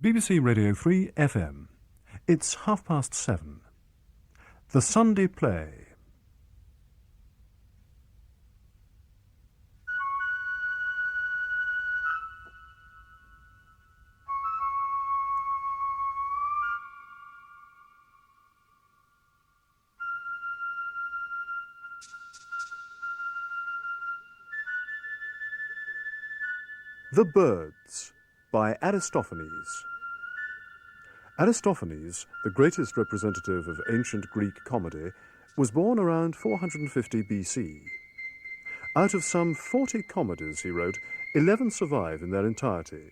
BBC Radio 3 FM. It's 7:30. The Sunday Play. The Birds by Aristophanes. Aristophanes, the greatest representative of ancient Greek comedy, was born around 450 BC. Out of some 40 comedies he wrote, 11 survive in their entirety.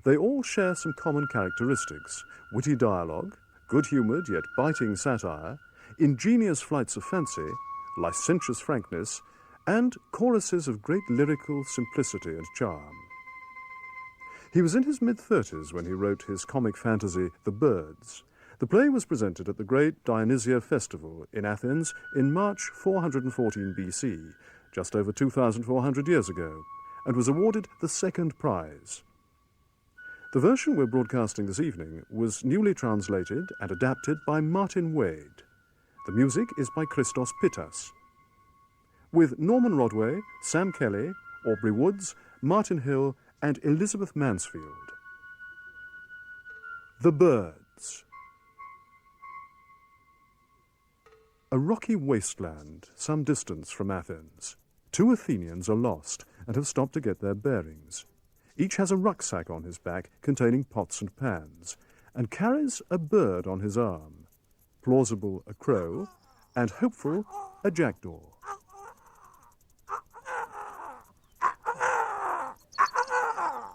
They all share some common characteristics: witty dialogue, good-humoured yet biting satire, ingenious flights of fancy, licentious frankness, and choruses of great lyrical simplicity and charm. He was in his mid-30s when he wrote his comic fantasy, The Birds. The play was presented at the great Dionysia Festival in Athens in March 414 BC, just over 2,400 years ago, and was awarded the second prize. The version we're broadcasting this evening was newly translated and adapted by Martyn Wade. The music is by Christos Pittas. With Norman Rodway, Sam Kelly, Aubrey Woods, Martyn Hill, and Elizabeth Mansfield. The Birds. A rocky wasteland some distance from Athens. Two Athenians are lost and have stopped to get their bearings. Each has a rucksack on his back containing pots and pans, and carries a bird on his arm. Plausible, a crow, and Hopeful, a jackdaw.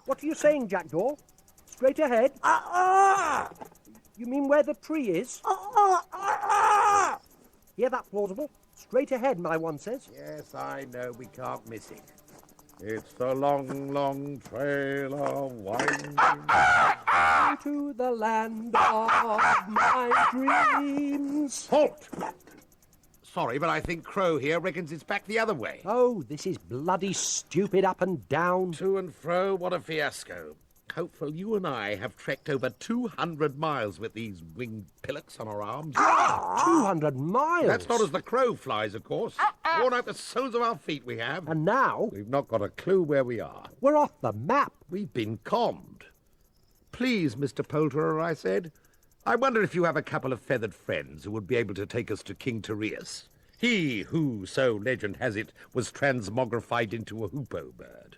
What are you saying, Jackdaw? Straight ahead? You mean where the tree is? Hear that, Plausible? Straight ahead, my one says. Yes, I know. We can't miss it. It's the long, long trail of winding to the land of my dreams. Halt! Sorry, but I think Crow here reckons it's back the other way. Oh, this is bloody stupid up and down. To and fro, what a fiasco. Hopeful, you and I have trekked over 200 miles with these winged pillocks on our arms. 200 miles? That's not as the crow flies, of course. Worn out the soles of our feet we have. And now? We've not got a clue where we are. We're off the map. We've been conned. Please, Mr. Poulterer, I said, I wonder if you have a couple of feathered friends who would be able to take us to King Tereus. He who, so legend has it, was transmogrified into a hoopoe bird.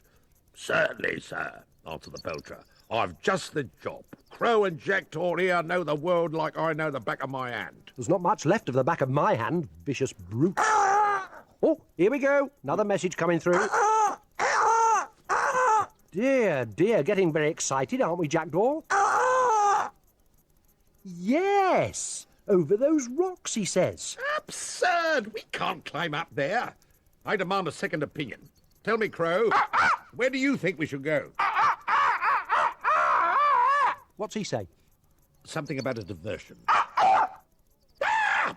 Certainly, sir, answered the poulterer. I've just the job. Crow and jackdaw here know the world like I know the back of my hand. There's not much left of the back of my hand, vicious brute. Oh, here we go. Another message coming through. Dear, dear, getting very excited, aren't we, Jackdaw? Yes, over those rocks, he says. Absurd! We can't climb up there. I demand a second opinion. Tell me, Crow, where do you think we should go? What's he say? Something about a diversion.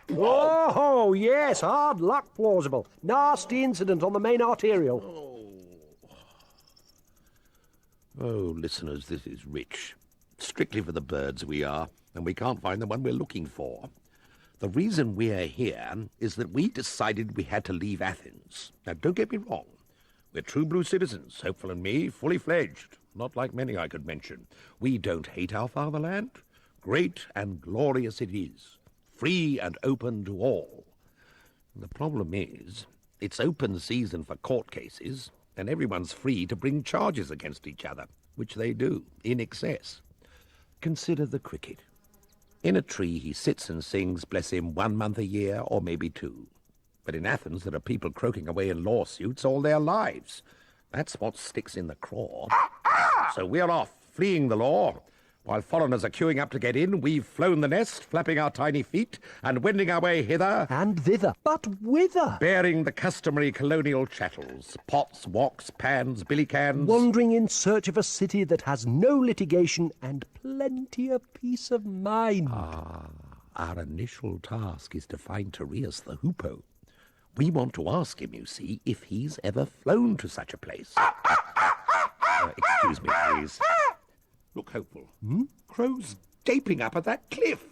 Oh, yes, hard luck, Plausible. Nasty incident on the main arterial. Oh, listeners, this is rich. Strictly for the birds we are, and we can't find the one we're looking for. The reason we're here is that we decided we had to leave Athens. Now, don't get me wrong. We're true blue citizens, Hopeful and me, fully fledged. Not like many I could mention. We don't hate our fatherland. Great and glorious it is, free and open to all. The problem is, it's open season for court cases, and everyone's free to bring charges against each other, which they do, in excess. Consider the cricket. In a tree he sits and sings, bless him, 1 month a year, or maybe 2. But in Athens there are people croaking away in lawsuits all their lives. That's what sticks in the craw. So we're off, fleeing the law. While foreigners are queuing up to get in, we've flown the nest, flapping our tiny feet, and wending our way hither. And thither. But whither? Bearing the customary colonial chattels. Pots, woks, pans, billy cans. Wandering in search of a city that has no litigation and plenty of peace of mind. Our initial task is to find Tereus the Hoopoe. We want to ask him, you see, if he's ever flown to such a place. Excuse me, please. Look, Hopeful. Crows gaping up at that cliff.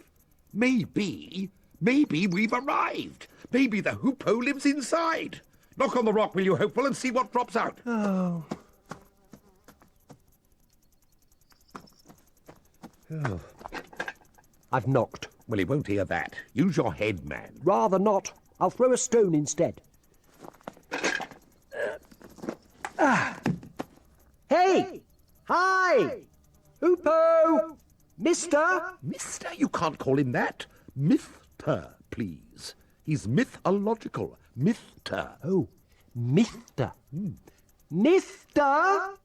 Maybe we've arrived. Maybe the Hoopoe lives inside. Knock on the rock, will you, Hopeful, and see what drops out. Oh. I've knocked. Well, he won't hear that. Use your head, man. Rather not. I'll throw a stone instead. Hey! Hi! Hoopoe! Mister? Mister? You can't call him that. Mister, please. He's mythological. Mister. Oh, Mister. Mister?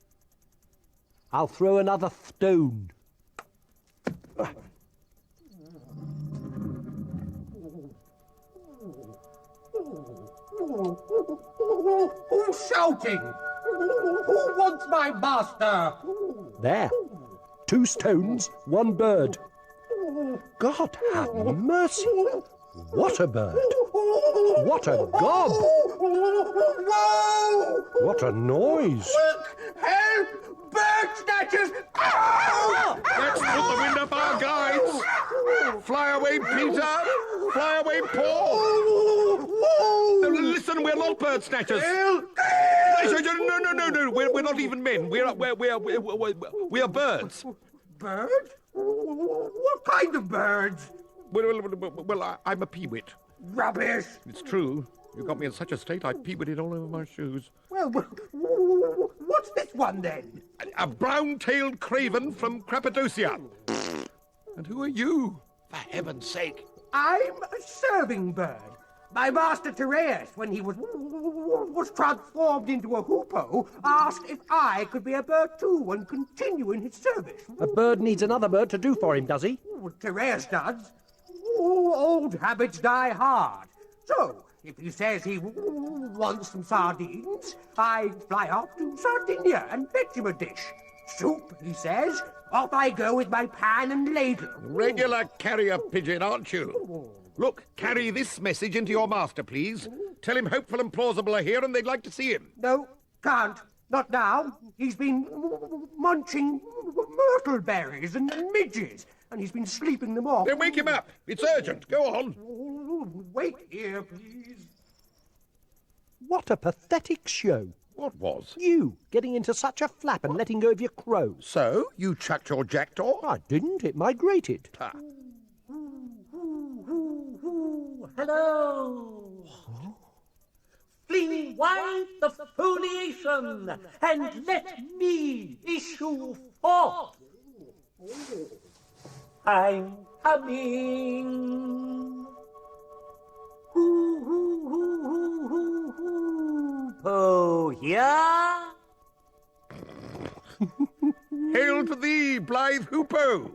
I'll throw another stone. Who's shouting? Who wants my master? There. 2 stones, 1 bird. God have mercy. What a bird. What a gob. Whoa! What a noise. Look! Help! Bird snatchers! Ah! Let's put the wind up our guides. Fly away, Peter. Fly away, Paul. Listen, we're not bird snatchers. No. We're not even men. We are birds. Birds? What kind of birds? Well, I'm a peewit. Rubbish! It's true. You got me in such a state, I peewitted all over my shoes. Well, what's this one then? A brown-tailed craven from Cappadocia. And who are you? For heaven's sake. I'm a serving bird. My master Tereus, when he was transformed into a hoopoe, asked if I could be a bird too and continue in his service. A bird needs another bird to do for him, does he? Tereus does. Old habits die hard. So, if he says he wants some sardines, I fly off to Sardinia and fetch him a dish. Soup, he says. Off I go with my pan and ladle. Regular carrier pigeon, aren't you? Look, carry this message into your master, please. Tell him Hopeful and Plausible are here and they'd like to see him. No, can't. Not now. He's been munching myrtle berries and midges, and he's been sleeping them off. Then wake him up. It's urgent. Go on. Wait here, please. What a pathetic show. What was? You getting into such a flap and letting go of your crows. So, you chucked your jackdaw? I didn't. It migrated. Ah. Hello! Fling wide the foliation, and let me issue forth. I'm coming. Hoopoe here. Hail to thee, blithe Hoopoe!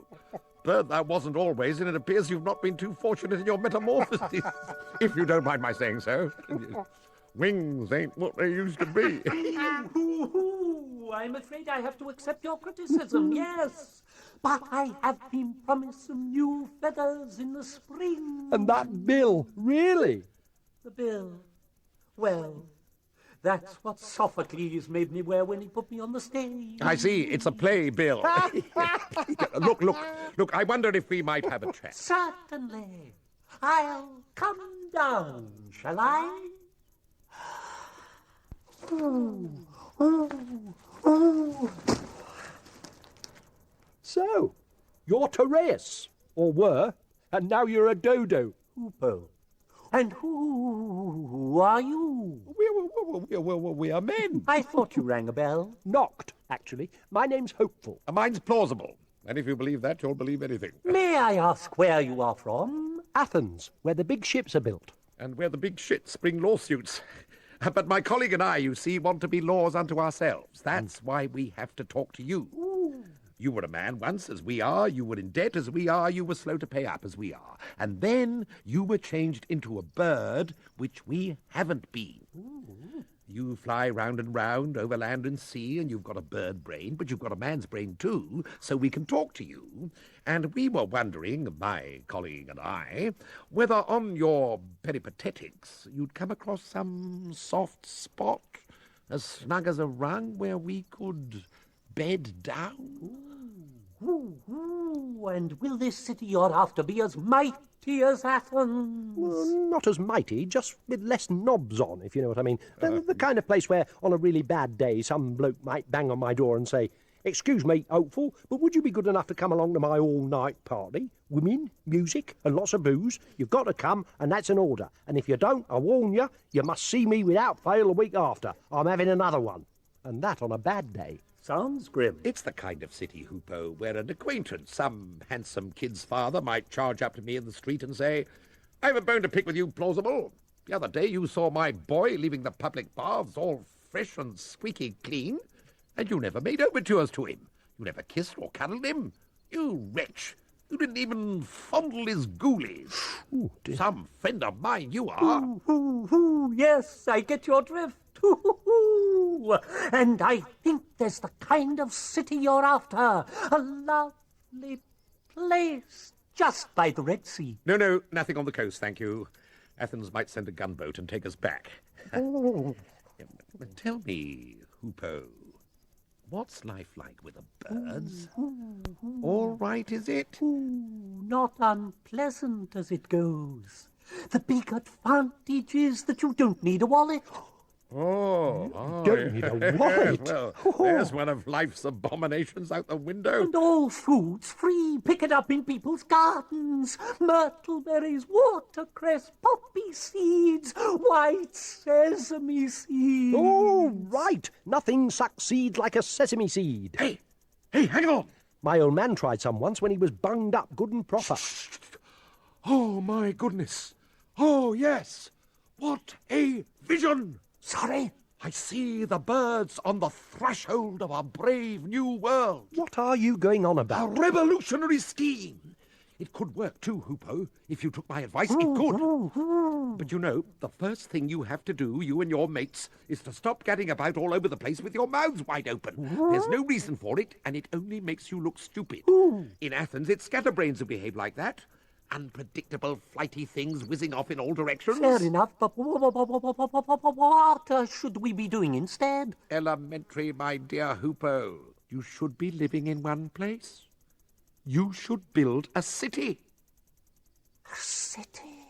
Bird thou wasn't always, and it appears you've not been too fortunate in your metamorphosis, if you don't mind my saying so. Wings ain't what they used to be. I'm afraid I have to accept your criticism, yes. But I have been promised some new feathers in the spring. And that bill, really? The bill. Well, that's what Sophocles made me wear when he put me on the stage. I see, it's a play, Bill. Look, I wonder if we might have a chat. Certainly. I'll come down, shall I? So, you're Tereus, or were, and now you're a dodo. Hoopoe. And who are you? We are men. I thought you rang a bell. Knocked, actually. My name's Hopeful. Mine's Plausible. And if you believe that, you'll believe anything. May I ask where you are from? Athens, where the big ships are built. And where the big shits bring lawsuits. But my colleague and I, you see, want to be laws unto ourselves. That's why we have to talk to you. You were a man once, as we are. You were in debt, as we are. You were slow to pay up, as we are. And then you were changed into a bird, which we haven't been. You fly round and round over land and sea, and you've got a bird brain, but you've got a man's brain too, so we can talk to you. And we were wondering, my colleague and I, whether on your peripatetics you'd come across some soft spot, as snug as a rung, where we could bed down. and will this city you're after be as mighty as Athens? Well, not as mighty, just with less knobs on, if you know what I mean. The kind of place where, on a really bad day, some bloke might bang on my door and say, "Excuse me, hopeful, but would you be good enough to come along to my all-night party? Women, music, and lots of booze. You've got to come, and that's an order. And if you don't, I warn you, you must see me without fail a week after. I'm having another one." And that on a bad day. Sounds grim. It's the kind of city, Hoopoe, where an acquaintance, some handsome kid's father, might charge up to me in the street and say, "I've a bone to pick with you, Plausible. The other day you saw my boy leaving the public baths all fresh and squeaky clean, and you never made overtures to him. You never kissed or cuddled him. You wretch. You didn't even fondle his ghoulies. Ooh, dear. Some friend of mine you are." Yes, I get your drift. And I think there's the kind of city you're after. A lovely place just by the Red Sea. No, nothing on the coast, thank you. Athens might send a gunboat and take us back. Tell me, Hoopoe, what's life like with the birds? All right, is it? Not unpleasant as it goes. The big advantage is that you don't need a wallet. Don't need a wallet. Well, there's one of life's abominations out the window. And all food's free. Pick it up in people's gardens. Myrtle berries, watercress, poppy seeds, white sesame seeds. Oh, right. Nothing succeeds like a sesame seed. Hey, hang on. My old man tried some once when he was bunged up good and proper. Oh, my goodness. Oh, yes. What a vision. Sorry? I see the birds on the threshold of a brave new world. What are you going on A about? revolutionary scheme. It could work too, Hoopoe. If you took my advice, it could. But you know, the first thing you have to do, you and your mates, is to stop gadding about all over the place with your mouths wide open. There's no reason for it, and it only makes you look stupid. In Athens, it's scatterbrains who behave like that. Unpredictable, flighty things whizzing off in all directions. Fair enough, but what should we be doing instead? Elementary, my dear Hoopoe. You should be living in one place. You should build a city. A city?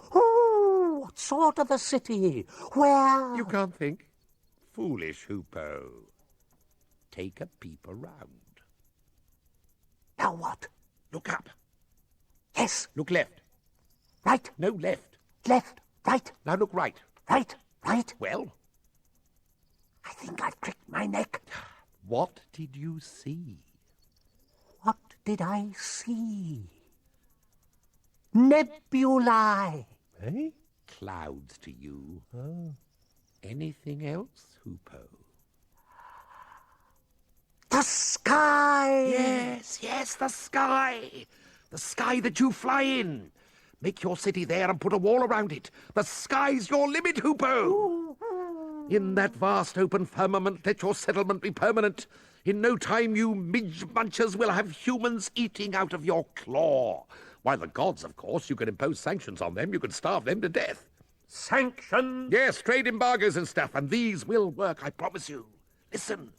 What sort of a city? Where? You can't think? Foolish Hoopoe. Take a peep around. Now what? Look up. Yes. Look left. Right. No, left. Left. Right. Now look right. Right. Right. Well, I think I've cricked my neck. what did you see? What did I see? Nebulae. Eh? Clouds to you. Anything else, Hoopoe? The sky! Yes, the sky. The sky that you fly in. Make your city there and put a wall around it. The sky's your limit, Hoopoe. In that vast open firmament, let your settlement be permanent. In no time, you midge-munchers will have humans eating out of your claw. While the gods, of course, you can impose sanctions on them. You can starve them to death. Sanction? Yes, trade embargoes and stuff, and these will work, I promise you. Listen.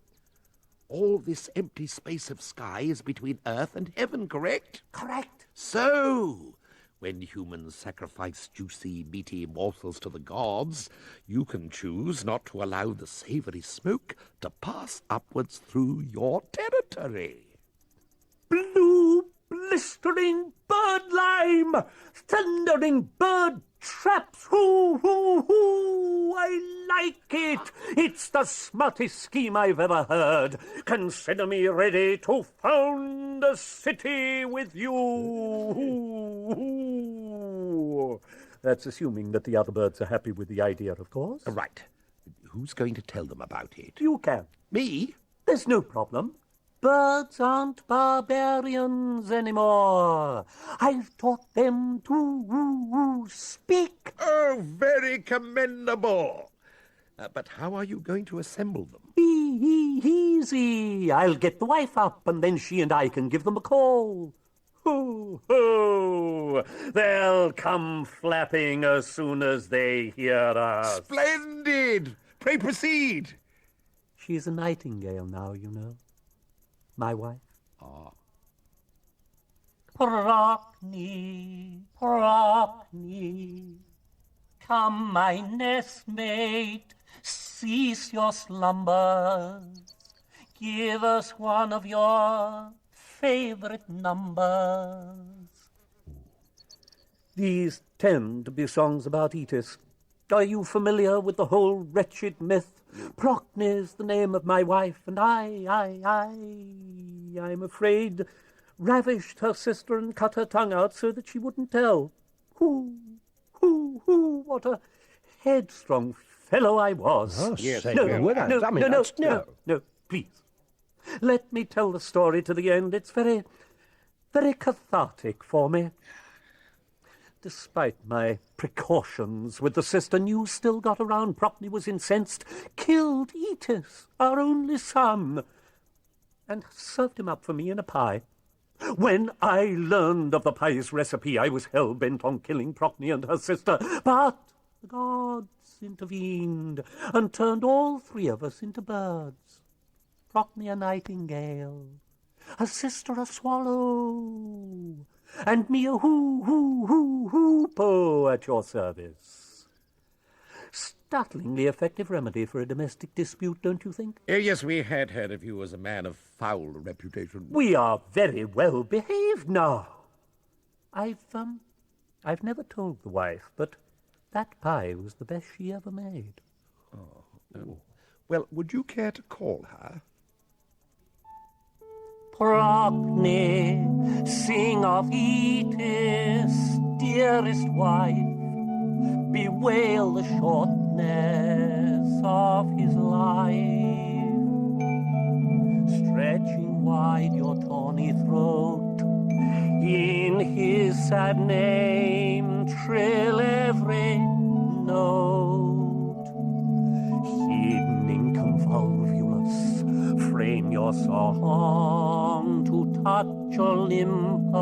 All this empty space of sky is between earth and heaven, correct? Correct. So, when humans sacrifice juicy, meaty morsels to the gods, you can choose not to allow the savoury smoke to pass upwards through your territory. Blue, blistering bird lime! Thundering bird traps! Hoo! I like it! It's the smartest scheme I've ever heard. Consider me ready to found a city with you. That's assuming that the other birds are happy with the idea, of course. Right. Who's going to tell them about it? You can. Me? There's no problem. Birds aren't barbarians anymore. I've taught them to speak. Oh, very commendable. But how are you going to assemble them? Easy. I'll get the wife up, and then she and I can give them a call. Ho! They'll come flapping as soon as they hear us. Splendid! Pray proceed. She's a nightingale now, you know. my wife. Ah. Procne, Procne, come, my nestmate, cease your slumbers. Give us one of your favorite numbers. These tend to be songs about Etis. Are you familiar with the whole wretched myth? Procne's the name of my wife, and I'm afraid, ravished her sister and cut her tongue out so that she wouldn't tell. What a headstrong fellow I was. Oh, Yes, say, no, No, please. Let me tell the story to the end. It's very, very cathartic for me. Despite my precautions with the sister, news still got around. Procne was incensed, killed Etis, our only son, and served him up for me in a pie. When I learned of the pie's recipe, I was hell-bent on killing Procne and her sister, but the gods intervened and turned all three of us into birds. Procne a nightingale, her sister a swallow, and me a hoopoe at your service. Startlingly effective remedy for a domestic dispute, don't you think? Yes, we had heard of you as a man of foul reputation. We are very well behaved now. I've never told the wife, but that pie was the best she ever made. Well, would you care to call her? Procne, sing of Etis, dearest wife, bewail the shortness of his life. Stretching wide your tawny throat, in his sad name trill every note. Hidden in convolvulus, frame your song to touch Olympus.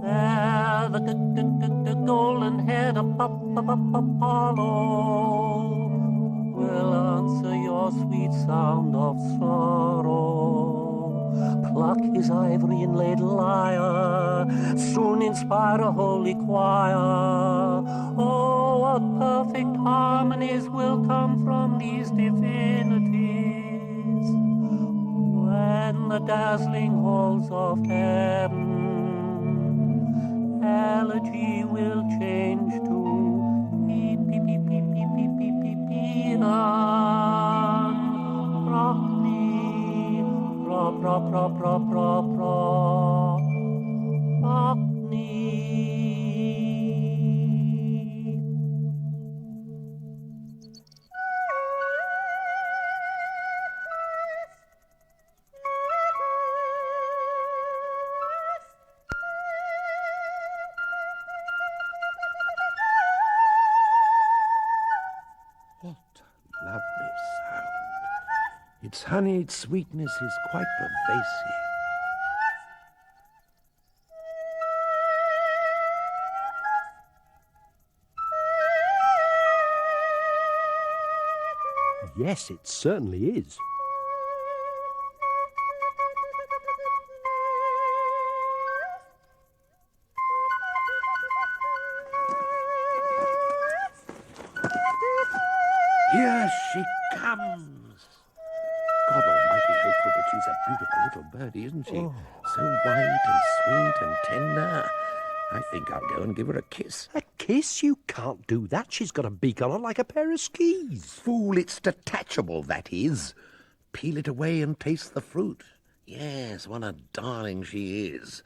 There the golden head of Apollo will answer your sweet sound of sorrow. Pluck his ivory inlaid lyre, soon inspire a holy choir. Oh, what perfect harmonies will come from these divinities when the dazzling halls of heaven elegy will change to peep, peep, peep, peep, peep, peep, peep, peep, peep, Procne, Procne. What a lovely sound. Its honeyed sweetness is quite pervasive. Yes, it certainly is. Here she comes. God almighty hopeful, but she's a beautiful little birdie, isn't she? Oh. So white and sweet and tender. I think I'll go and give her a kiss. A kiss? You can't do that. She's got a beak on her like a pair of skis. Fool, it's detachable, that is. Peel it away and taste the fruit. Yes, what a darling she is.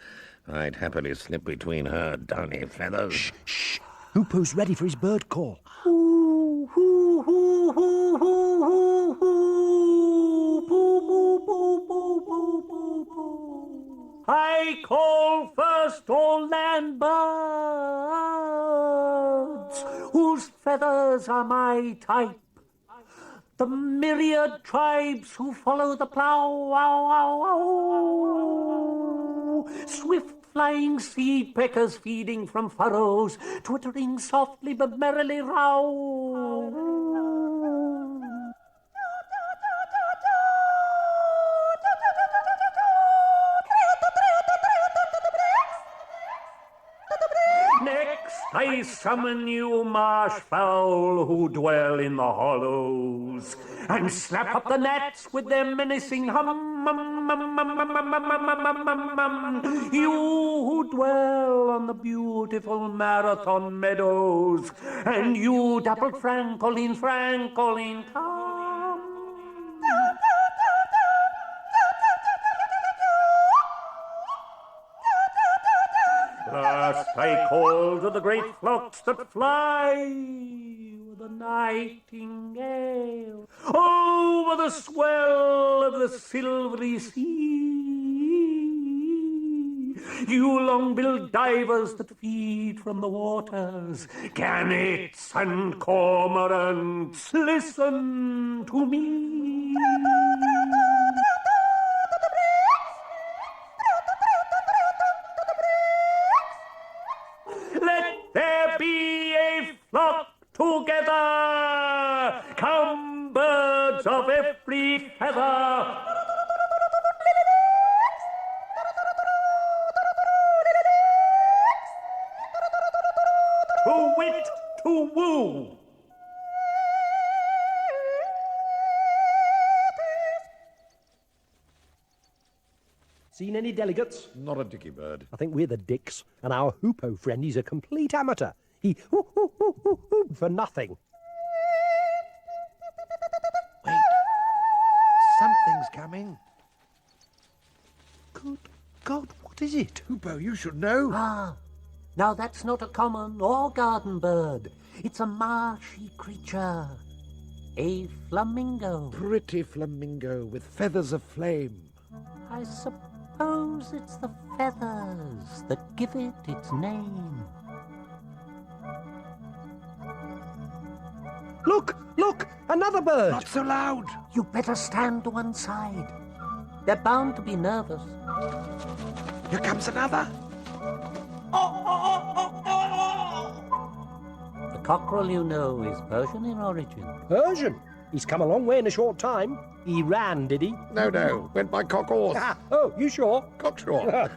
I'd happily slip between her downy feathers. Shh, shh. Hoopoe's ready for his bird call. Hoo, hoo, hoo, hoo, hoo, hoo, hoo, boo, boo, boo, boo, boo, boo, boo. I call first all land birds, whose feathers are my type. The myriad tribes who follow the plough, ow, ow, ow. Swift flying seed peckers feeding from furrows, twittering softly but merrily row. I summon you, marsh fowl who dwell in the hollows, and slap up the gnats with their menacing hum, you who dwell on the beautiful marathon meadows, and you dappled Francolin, come. Last I call to the great flocks that fly with the nightingale over the swell of the silvery sea. You long-billed divers that feed from the waters, gannets and cormorants, listen to me. Let there be a flock together. Come, birds of every feather. To wit, to woo. Seen any delegates? Not a dicky bird. I think we're the dicks, and our Hoopoe friend, he's a complete amateur. He for nothing. Wait. Something's coming. Good God, what is it? Hoopoe, you should know. Ah, now that's not a common or garden bird. It's a marshy creature. A flamingo. Pretty flamingo with feathers of flame. I suppose it's the feathers that give it its name. Look, another bird. Not so loud. You better stand to one side. They're bound to be nervous. Here comes another. The cockerel, you know, is Persian in origin. Persian? He's come a long way in a short time. He ran, did he? No. Went by cock horse. Oh, you sure? Cocksure.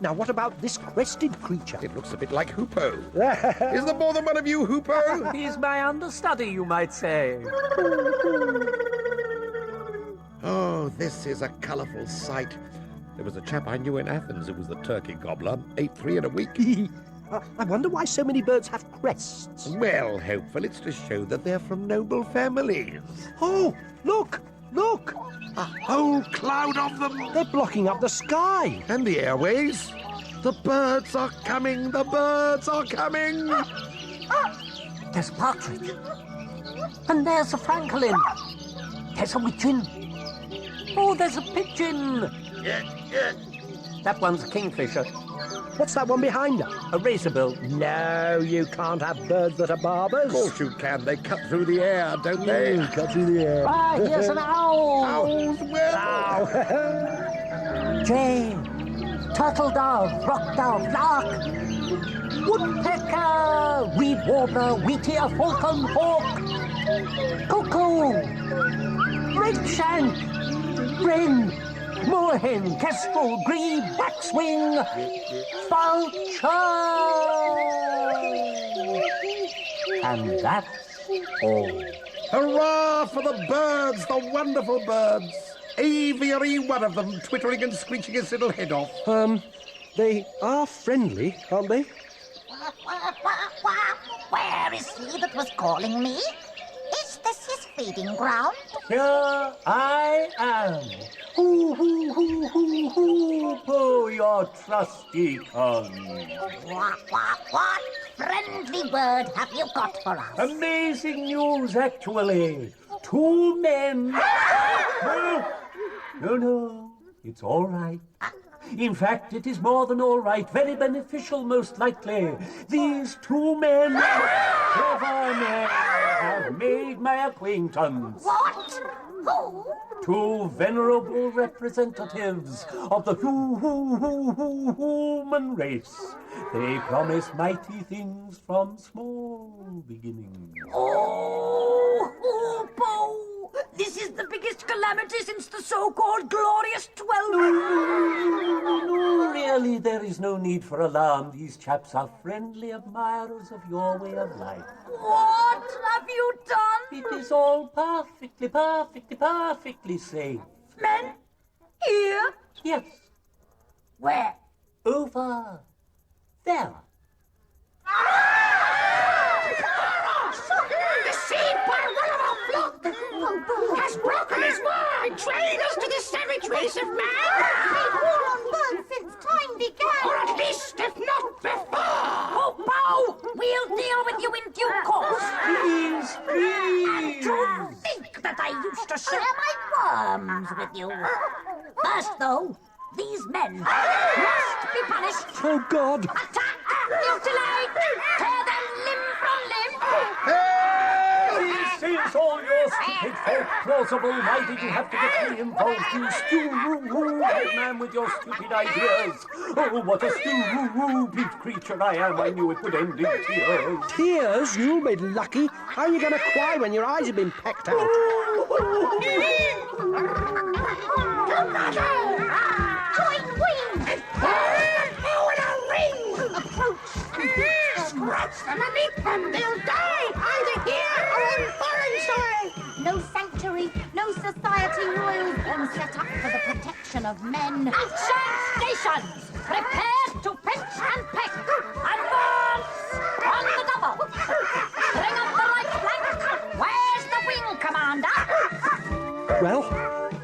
Now, what about this crested creature? It looks a bit like Hoopoe. Is there more than one of you, Hoopoe? He's my understudy, you might say. Oh, this is a colourful sight. There was a chap I knew in Athens who was the turkey gobbler. Ate 3 in a week. I wonder why so many birds have crests. Well, hopefully it's to show that they're from noble families. Oh, look! A whole cloud of them. They're blocking up the sky. And the airways. The birds are coming. The birds are coming. There's a partridge. And there's a francolin. There's a widgeon. Oh, there's a pigeon. That one's a kingfisher. What's that one behind her? A razorbill. No, you can't have birds that are barbers. Of course you can. They cut through the air, don't they? Cut through the air. Ah, here's an owl. Owls, well. Jay, turtle dove, rock dove, lark, woodpecker, reed warbler, wheatear, falcon, hawk, cuckoo, redshank, wren, moorhen, kestrel, grebe, waxwing, vulture. And that's all. Hurrah for the birds, the wonderful birds. Every one of them twittering and screeching his little head off. They are friendly, aren't they? Where is he that was calling me? Is this his feeding ground? Here I am. Hoopoe, your trusty colleague. What friendly word have you got for us? Amazing news, actually. 2 men. No, it's all right. In fact, it is more than all right. Very beneficial, most likely. These 2 men, clever men, have made my acquaintance. What? Who? 2 venerable representatives of the human race. They promise mighty things from small beginnings. Oh, Hoopoe! This is the biggest calamity since the so-called Glorious 12. No, Surely there is no need for alarm. These chaps are friendly admirers of your way of life. What have you done? It is all perfectly safe. Men? Here? Yes, Where? over there. Deceived by one of our flock! Has broken his word! Train us to the savage race of man! They've war on birds since time began! Or at least, if not before! Hoopoe! We'll deal with you in due course! Please, And please. to think that I used to share my worms with you! First, though, these men must be punished! Oh, God! Attack! Mutilate! Tear them limb from limb! This is all your stupid fault, Plausible. Why did you have to get me involved, you stupid man with your stupid ideas? Oh, what a stupid creature I am. I knew it would end in tears. Tears? You'll be lucky. How are you going to cry when your eyes have been pecked out? Join wings! Now in a ring! Approach! Scratch them and eat them! They'll die either here or on foreign soil! No sanctuary, no society royal been set up for the protection of men. Action stations! Prepare to pinch and peck! Advance! On the double! Bring up the right flank! Where's the wing commander? Well,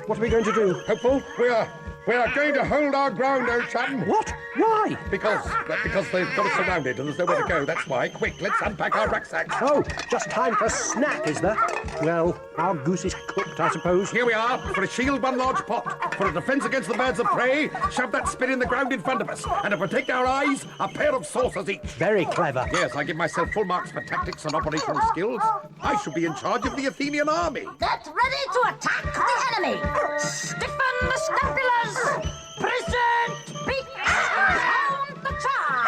what are we going to do? Hopeful, we are going to hold our ground, old chap. What? Why? Because they've got us surrounded and there's nowhere to go. That's why. Quick, let's unpack our rucksacks. Oh, just time for a snack, is there? Well, our goose is cooked, I suppose. Here we are. For a shield, one large pot. For a defence against the birds of prey, shove that spit in the ground in front of us. And to protect our eyes, a pair of saucers each. Very clever. Yes, I give myself full marks for tactics and operational skills. I shall be in charge of the Athenian army. Get ready to attack the enemy! Stiffen the scapulars! Present beaks! Pound the charge!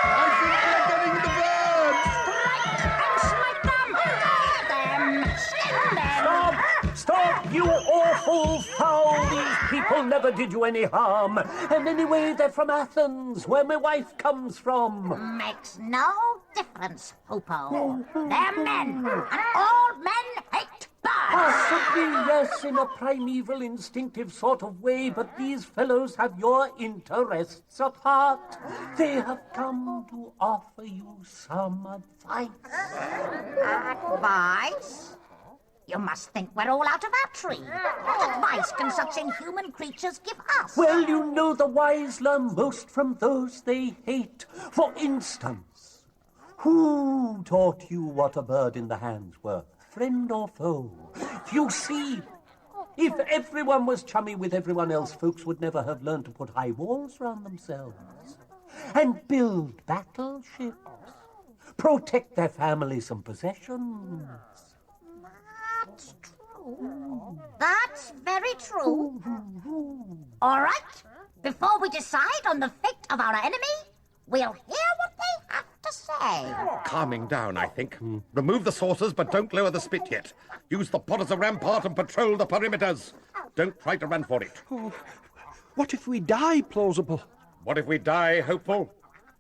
I think we're getting the birds. Strike and smite them! Tear them! Skin them! Stop, you awful foul! These people never did you any harm. And anyway, they're from Athens, where my wife comes from. Makes no difference, Hoopoe. They're men, and all men hate birds! Possibly, yes, in a primeval, instinctive sort of way, but these fellows have your interests at heart. They have come to offer you some advice. Advice? You must think we're all out of our tree. What advice can such inhuman creatures give us? Well, you know the wise learn most from those they hate. For instance, who taught you what a bird in the hand's worth? Friend or foe? You see, if everyone was chummy with everyone else, folks would never have learned to put high walls round themselves and build battleships, protect their families and possessions. That's true. That's very true. All right. Before we decide on the fate of our enemy, we'll hear what they have to say. Calming down, I think. Remove the saucers, but don't lower the spit yet. Use the pot as a rampart and patrol the perimeters. Don't try to run for it. Oh, what if we die, Plausible? What if we die, Hopeful?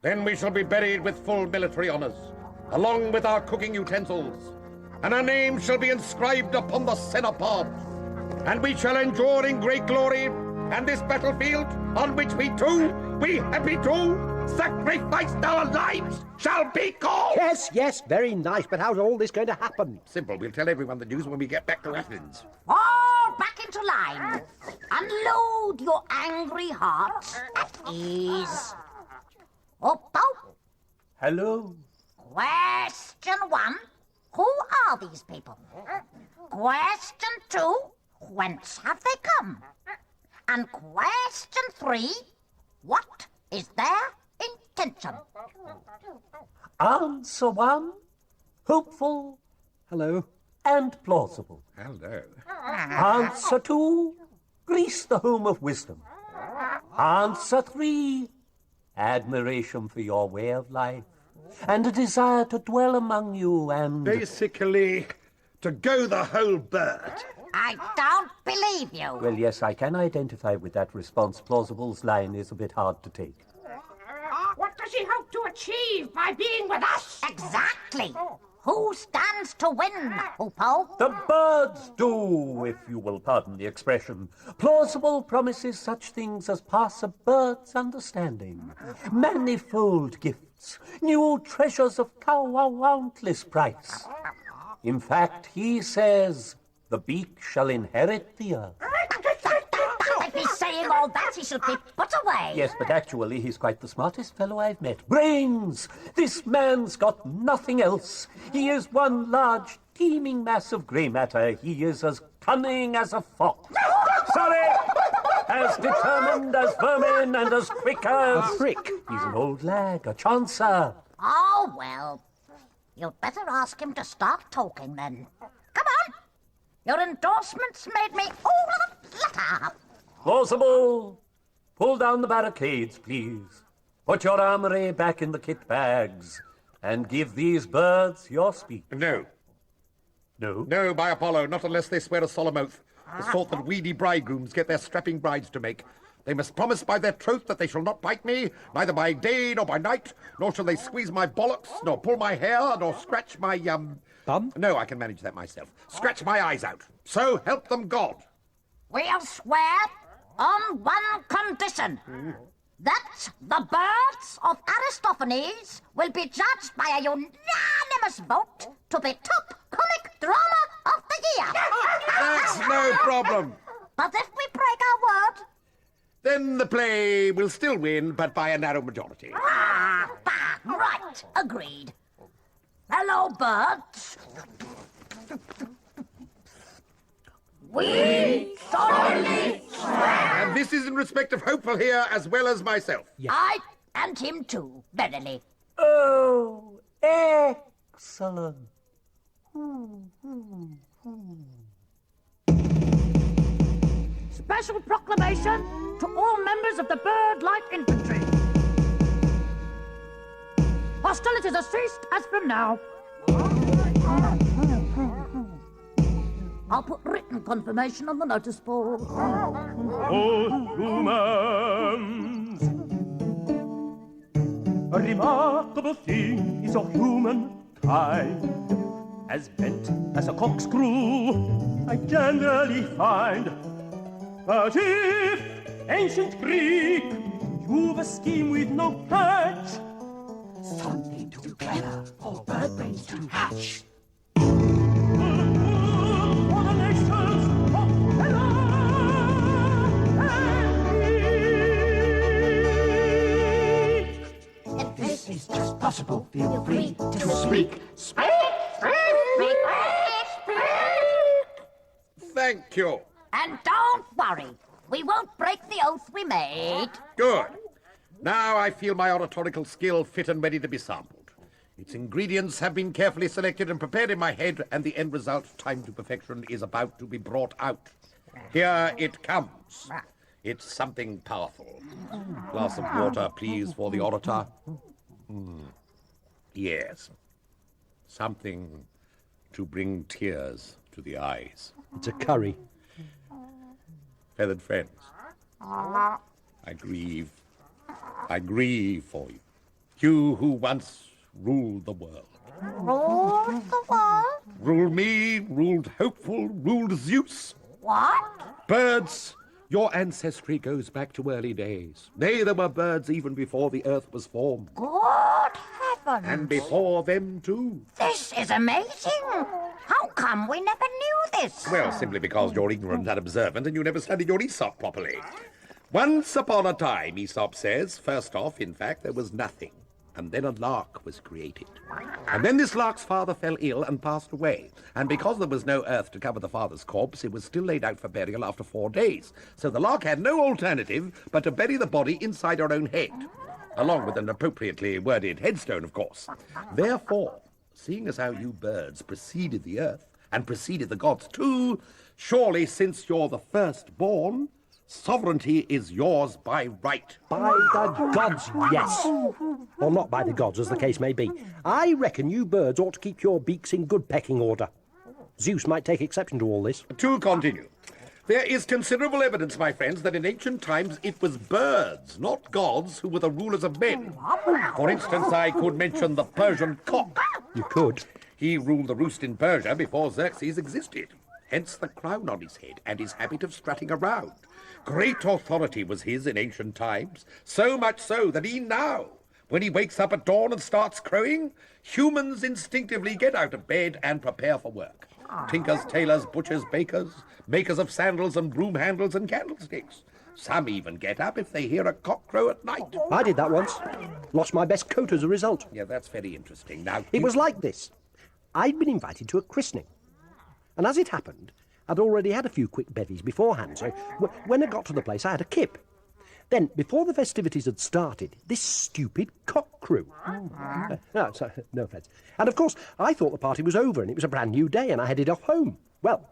Then we shall be buried with full military honours, along with our cooking utensils, and our names shall be inscribed upon the cenopods, and we shall endure in great glory, and this battlefield on which we happy to, sacrificed our lives shall be called. Yes, very nice, but how's all this going to happen? Simple, we'll tell everyone the news when we get back to Athens. All back into line. Unload your angry hearts at ease. Hoopoe. Hello? Question 1. Who are these people? Question 2. Whence have they come? And question 3. What is their intention? Answer 1, hopeful Hello. and plausible. Hello. Answer 2, Greece, the home of wisdom. Answer 3, admiration for your way of life, and a desire to dwell among you and... Basically, to go the whole bird. I don't believe you. Well, yes, I can identify with that response. Plausible's line is a bit hard to take. What does he hope to achieve by being with us? Exactly. Who stands to win, Hoopoe? The birds do, if you will pardon the expression. Plausible promises such things as pass a bird's understanding. Manifold gifts, new treasures of countless price. In fact, he says, the beak shall inherit the earth. If he's saying all that, he should be put away. Yes, but actually, he's quite the smartest fellow I've met. Brains! This man's got nothing else. He is one large, teeming mass of grey matter. He is as cunning as a fox. Sorry! As determined as vermin and as quick as... A prick. He's an old lag, a chancer. Oh, well. You'd better ask him to start talking, then. Come on. Your endorsements made me all of a flutter. Plausible, pull down the barricades, please. Put your armory back in the kit bags and give these birds your speech. No. No? No, by Apollo, not unless they swear a solemn oath. The sort that weedy bridegrooms get their strapping brides to make. They must promise by their troth that they shall not bite me, neither by day nor by night, nor shall they squeeze my bollocks, nor pull my hair, nor scratch my, Bum? No, I can manage that myself. Scratch my eyes out. So help them God. We'll swear on one condition. That the birds of Aristophanes will be judged by a unanimous vote to be top comic drama of the year. That's no problem. But if we break our word... Then the play will still win, but by a narrow majority. Right, agreed. Hello, birds. We solemnly swear. And this is in respect of Hopeful here as well as myself. I and him too, verily. Oh, excellent. Special proclamation to all members of the bird-like infantry. Hostilities are ceased as from now. I'll put written confirmation on the notice board. Oh, humans! A remarkable thing is our humankind. As bent as a corkscrew, I generally find. But if, ancient Greek, you've a scheme with no catch, something too clever for bird brains to hatch. For the nations of Hela and Greek. If This is just possible. Feel free to speak. Thank you. And don't worry, we won't break the oath we made. Good. Now I feel my oratorical skill fit and ready to be sampled. Its ingredients have been carefully selected and prepared in my head, and the end result, time to perfection, is about to be brought out. Here it comes. It's something powerful. Glass of water, please, for the orator. Yes. Something to bring tears to the eyes. It's a curry. Feathered friends, I grieve for you. You who once ruled the world. Ruled the world? Ruled me, ruled Hopeful, ruled Zeus. What? Birds, your ancestry goes back to early days. Nay, there were birds even before the earth was formed. Good heavens. And before them, too. This is amazing. How come we never knew this? Well, simply because you're ignorant and observant and you never studied your Aesop properly. Once upon a time, Aesop says, first off, in fact, there was nothing. And then a lark was created. And then this lark's father fell ill and passed away. And because there was no earth to cover the father's corpse, it was still laid out for burial after 4 days. So the lark had no alternative but to bury the body inside her own head. Along with an appropriately worded headstone, of course. Therefore, seeing as how you birds preceded the earth, and preceded the gods too, surely since you're the firstborn, sovereignty is yours by right. By the gods, yes. Or not by the gods, as the case may be. I reckon you birds ought to keep your beaks in good pecking order. Zeus might take exception to all this. To continue. There is considerable evidence, my friends, that in ancient times it was birds, not gods, who were the rulers of men. For instance, I could mention the Persian cock. You could. He ruled the roost in Persia before Xerxes existed. Hence the crown on his head and his habit of strutting around. Great authority was his in ancient times, so much so that even now, when he wakes up at dawn and starts crowing, humans instinctively get out of bed and prepare for work. Tinkers, tailors, butchers, bakers, makers of sandals and broom handles and candlesticks. Some even get up if they hear a cock crow at night. I did that once. Lost my best coat as a result. Yeah, that's very interesting. Now, It was like this. I'd been invited to a christening. And as it happened, I'd already had a few quick bevies beforehand, so when I got to the place, I had a kip. Then, before the festivities had started, this stupid cock crew. No offence. And of course, I thought the party was over and it was a brand new day and I headed off home. Well,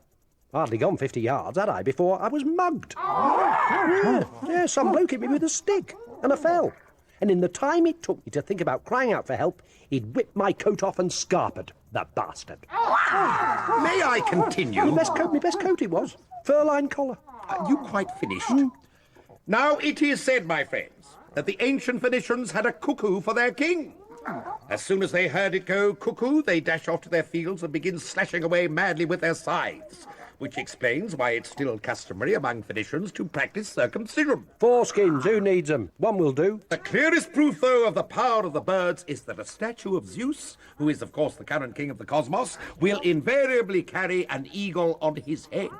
hardly gone 50 yards, had I, before I was mugged. Yeah, some bloke hit me with a stick and I fell. And in the time it took me to think about crying out for help, he'd whipped my coat off and scarpered, the bastard. may I continue? My best coat it was. Fur-lined collar. You quite finished? Now it is said, my friends, that the ancient Phoenicians had a cuckoo for their king. As soon as they heard it go cuckoo, they dash off to their fields and begin slashing away madly with their scythes, which explains why it's still customary among Phoenicians to practice circumcision. Foreskins, who needs them? One will do. The clearest proof, though, of the power of the birds is that a statue of Zeus, who is, of course, the current king of the cosmos, will invariably carry an eagle on his head.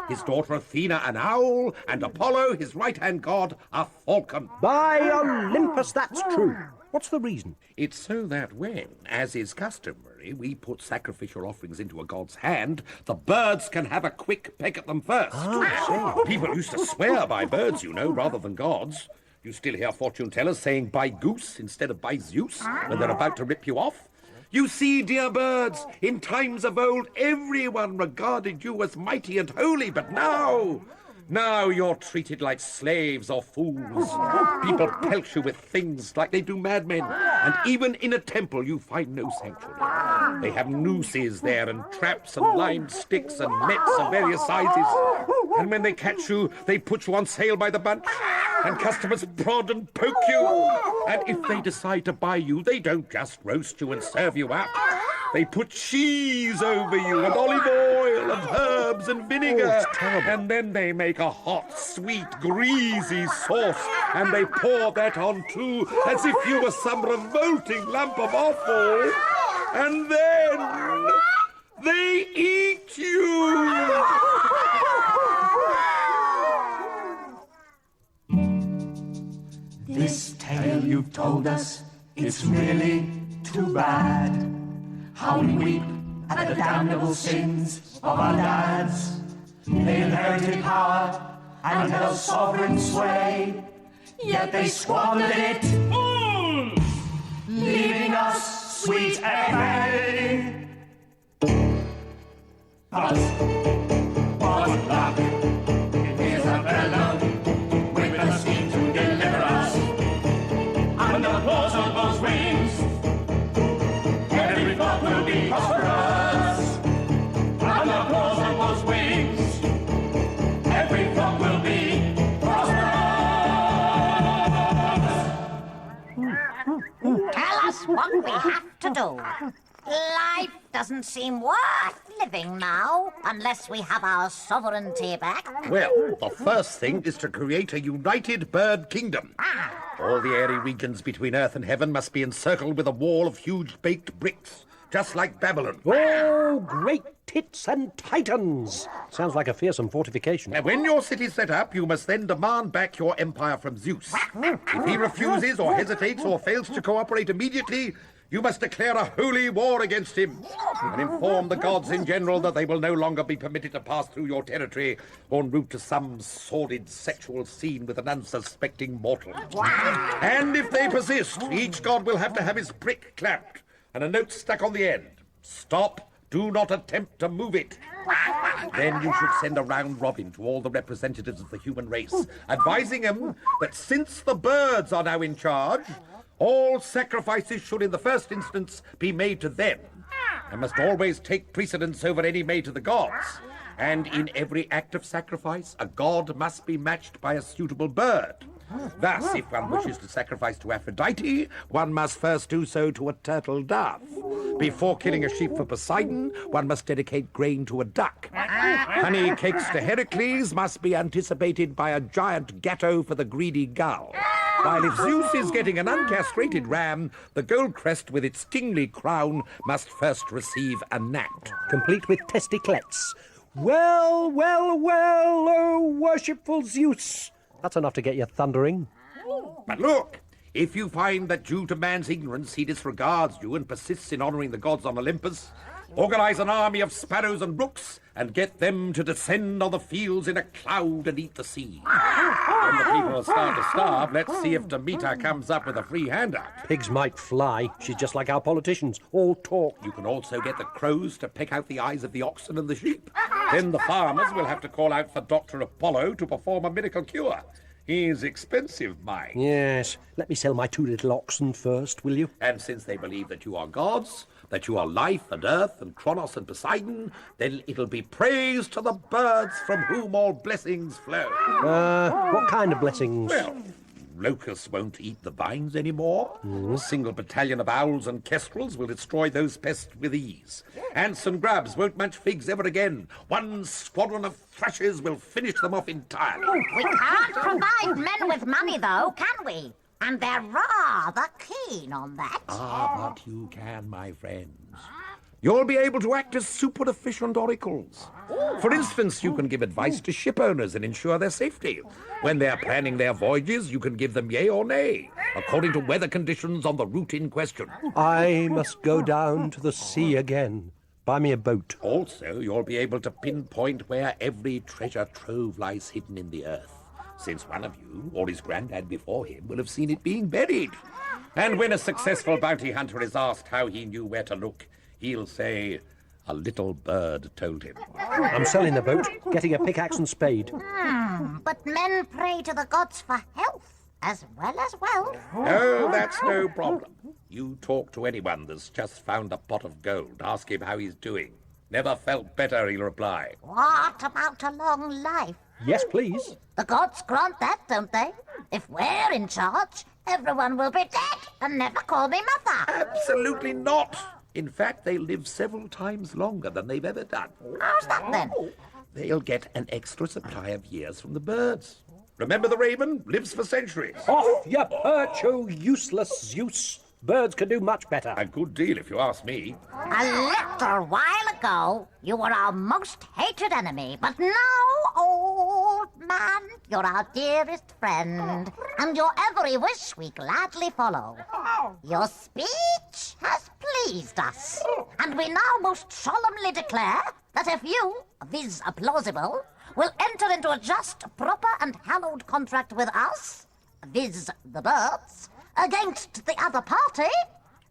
His daughter Athena an owl, and Apollo, his right-hand god, a falcon. By Olympus, that's true. What's the reason? It's so that when, as is customary, we put sacrificial offerings into a god's hand, the birds can have a quick peck at them first. People used to swear by birds, you know, rather than gods. You still hear fortune-tellers saying by goose instead of by Zeus when they're about to rip you off. You see, dear birds, in times of old, everyone regarded you as mighty and holy, but now you're treated like slaves or fools. People pelt you with things like they do madmen, and even in a temple you find no sanctuary. They have nooses there, and traps, and limed sticks, and nets of various sizes. And when they catch you, they put you on sale by the bunch, and customers prod and poke you. And if they decide to buy you, they don't just roast you and serve you up. They put cheese over you, and olive oil, and herbs, and vinegar. And then they make a hot, sweet, greasy sauce, and they pour that on too, as if you were some revolting lump of offal. And then they eat you. This tale you've told us, it's really too bad. How we weep at the damnable sins of our dads. They inherited power and held sovereign sway, yet they squandered it, leaving us sweet FA. But what luck, here's a fellow with a scheme to deliver us. Under the Plausible's wings, every thought will be prosperous. Under Plausible's wings, every thought will be prosperous. Tell us what we have to do. Life doesn't seem worth living now, unless we have our sovereignty back. Well, the first thing is to create a united bird kingdom. All the airy regions between earth and heaven must be encircled with a wall of huge baked bricks, just like Babylon. Oh, great tits and titans! Sounds like a fearsome fortification. Now, when your city's set up, you must then demand back your empire from Zeus. If he refuses or hesitates or fails to cooperate immediately, you must declare a holy war against him and inform the gods in general that they will no longer be permitted to pass through your territory en route to some sordid sexual scene with an unsuspecting mortal. And if they persist, each god will have to have his prick clamped and a note stuck on the end. Stop. Do not attempt to move it. Then you should send a round robin to all the representatives of the human race, advising them that since the birds are now in charge, all sacrifices should in the first instance be made to them. and must always take precedence over any made to the gods. And in every act of sacrifice, a god must be matched by a suitable bird. Thus, if one wishes to sacrifice to Aphrodite, one must first do so to a turtle dove. Before killing a sheep for Poseidon, one must dedicate grain to a duck. Honey cakes to Heracles must be anticipated by a giant gatto for the greedy gull. While if Zeus is getting an uncastrated ram, the gold crest with its kingly crown must first receive a gnat. Complete with testiclets. Well, well, well, oh worshipful Zeus. That's enough to get you thundering. But look, if you find that due to man's ignorance he disregards you and persists in honouring the gods on Olympus, organise an army of sparrows and rooks and get them to descend on the fields in a cloud and eat the seed. When the people start to starve, let's see if Demeter comes up with a free handout. Pigs might fly. She's just like our politicians, all talk. You can also get the crows to pick out the eyes of the oxen and the sheep. Then the farmers will have to call out for Dr. Apollo to perform a miracle cure. He's expensive, mind. Yes. Let me sell my 2 little oxen first, will you? And since they believe that you are gods, that you are life and earth and Kronos and Poseidon, then it'll be praise to the birds from whom all blessings flow. What kind of blessings? Well, locusts won't eat the vines anymore. A single battalion of owls and kestrels will destroy those pests with ease. Ants and grubs won't munch figs ever again. One squadron of thrushes will finish them off entirely. We can't provide men with money, though, can we? And they're rather keen on that. But you can, my friends. You'll be able to act as super efficient oracles. For instance, you can give advice to ship owners and ensure their safety. When they're planning their voyages, you can give them yea or nay, according to weather conditions on the route in question. I must go down to the sea again. Buy me a boat. Also, you'll be able to pinpoint where every treasure trove lies hidden in the earth, since one of you, or his granddad before him, will have seen it being buried. And when a successful bounty hunter is asked how he knew where to look, he'll say, a little bird told him. I'm selling the boat, getting a pickaxe and spade. But men pray to the gods for health as well as wealth. Oh, that's no problem. You talk to anyone that's just found a pot of gold. Ask him how he's doing. Never felt better, he'll reply. What about a long life? Yes, please. The gods grant that, don't they? If we're in charge, everyone will be dead and never call me mother. Absolutely not. In fact, they live several times longer than they've ever done. How's that, then? They'll get an extra supply of years from the birds. Remember the raven? Lives for centuries. Off you perch, oh useless Zeus. Birds can do much better. A good deal, if you ask me. A little while ago, you were our most hated enemy, but now, old man, you're our dearest friend, and your every wish we gladly follow. Your speech has pleased us, and we now most solemnly declare that if you, viz. Plausible, will enter into a just, proper, and hallowed contract with us, viz. The birds, against the other party,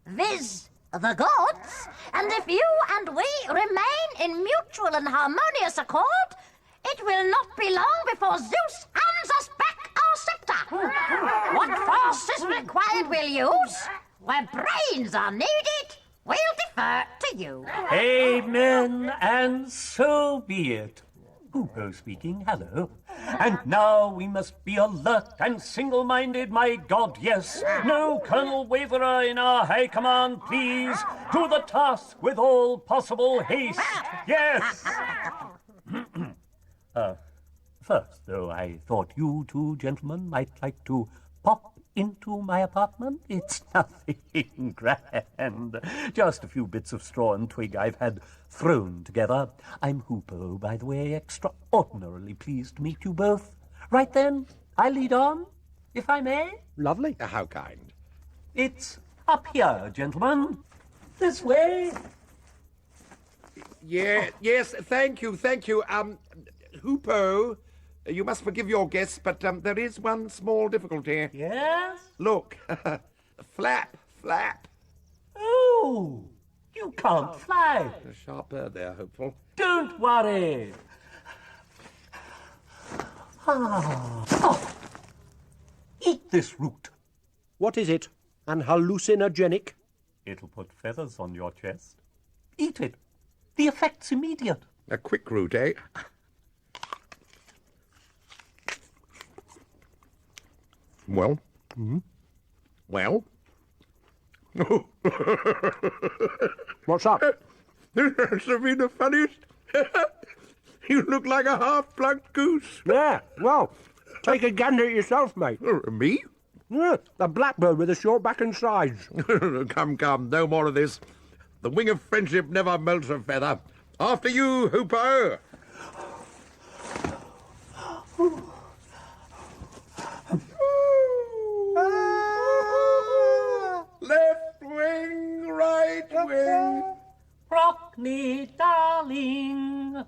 viz. The gods, and if you and we remain in mutual and harmonious accord, it will not be long before Zeus hands us back our scepter. What force is required we'll use. Where brains are needed, we'll defer to you. Amen, and so be it. Hoopoe speaking, hello. And now we must be alert and single-minded, my God, yes. No colonel waverer in our high command, please. To the task with all possible haste, yes. First, though, I thought you two gentlemen might like to pop into my apartment. It's nothing grand. Just a few bits of straw and twig I've had thrown together. I'm Hoopoe, by the way, extraordinarily pleased to meet you both. Right then, I lead on, if I may. Lovely. How kind. It's up here, gentlemen. This way. Yes, thank you. Hoopoe, you must forgive your guests, but there is one small difficulty. Yes? Look, flap. Oh, you can't fly. A sharp bird there, hopeful. Don't worry. Eat this root. What is it? An hallucinogenic? It'll put feathers on your chest. Eat it. The effect's immediate. A quick route, eh? Well? Well? What's up? That's been the funniest. You look like a half-plucked goose. Yeah, well, take a gander at yourself, mate. Me? Yeah, the blackbird with the short back and sides. Come, no more of this. The wing of friendship never melts a feather. After you, Hoopoe. Left wing, right wing. Rock me, darling.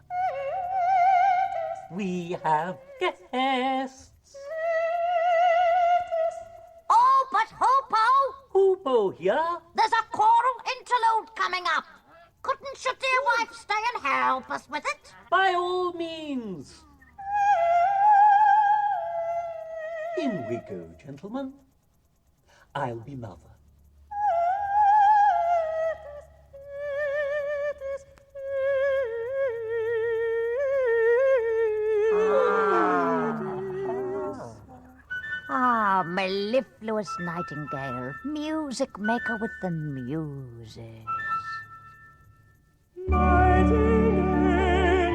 We have guests. Oh, but Hoopoe! Hoopoe here. There's a choral interlude coming up. Couldn't your dear wife stay and help us with it? By all means. In we go, gentlemen. I'll be mother. Ah, mellifluous Nightingale, music maker with the muses. Nightingale,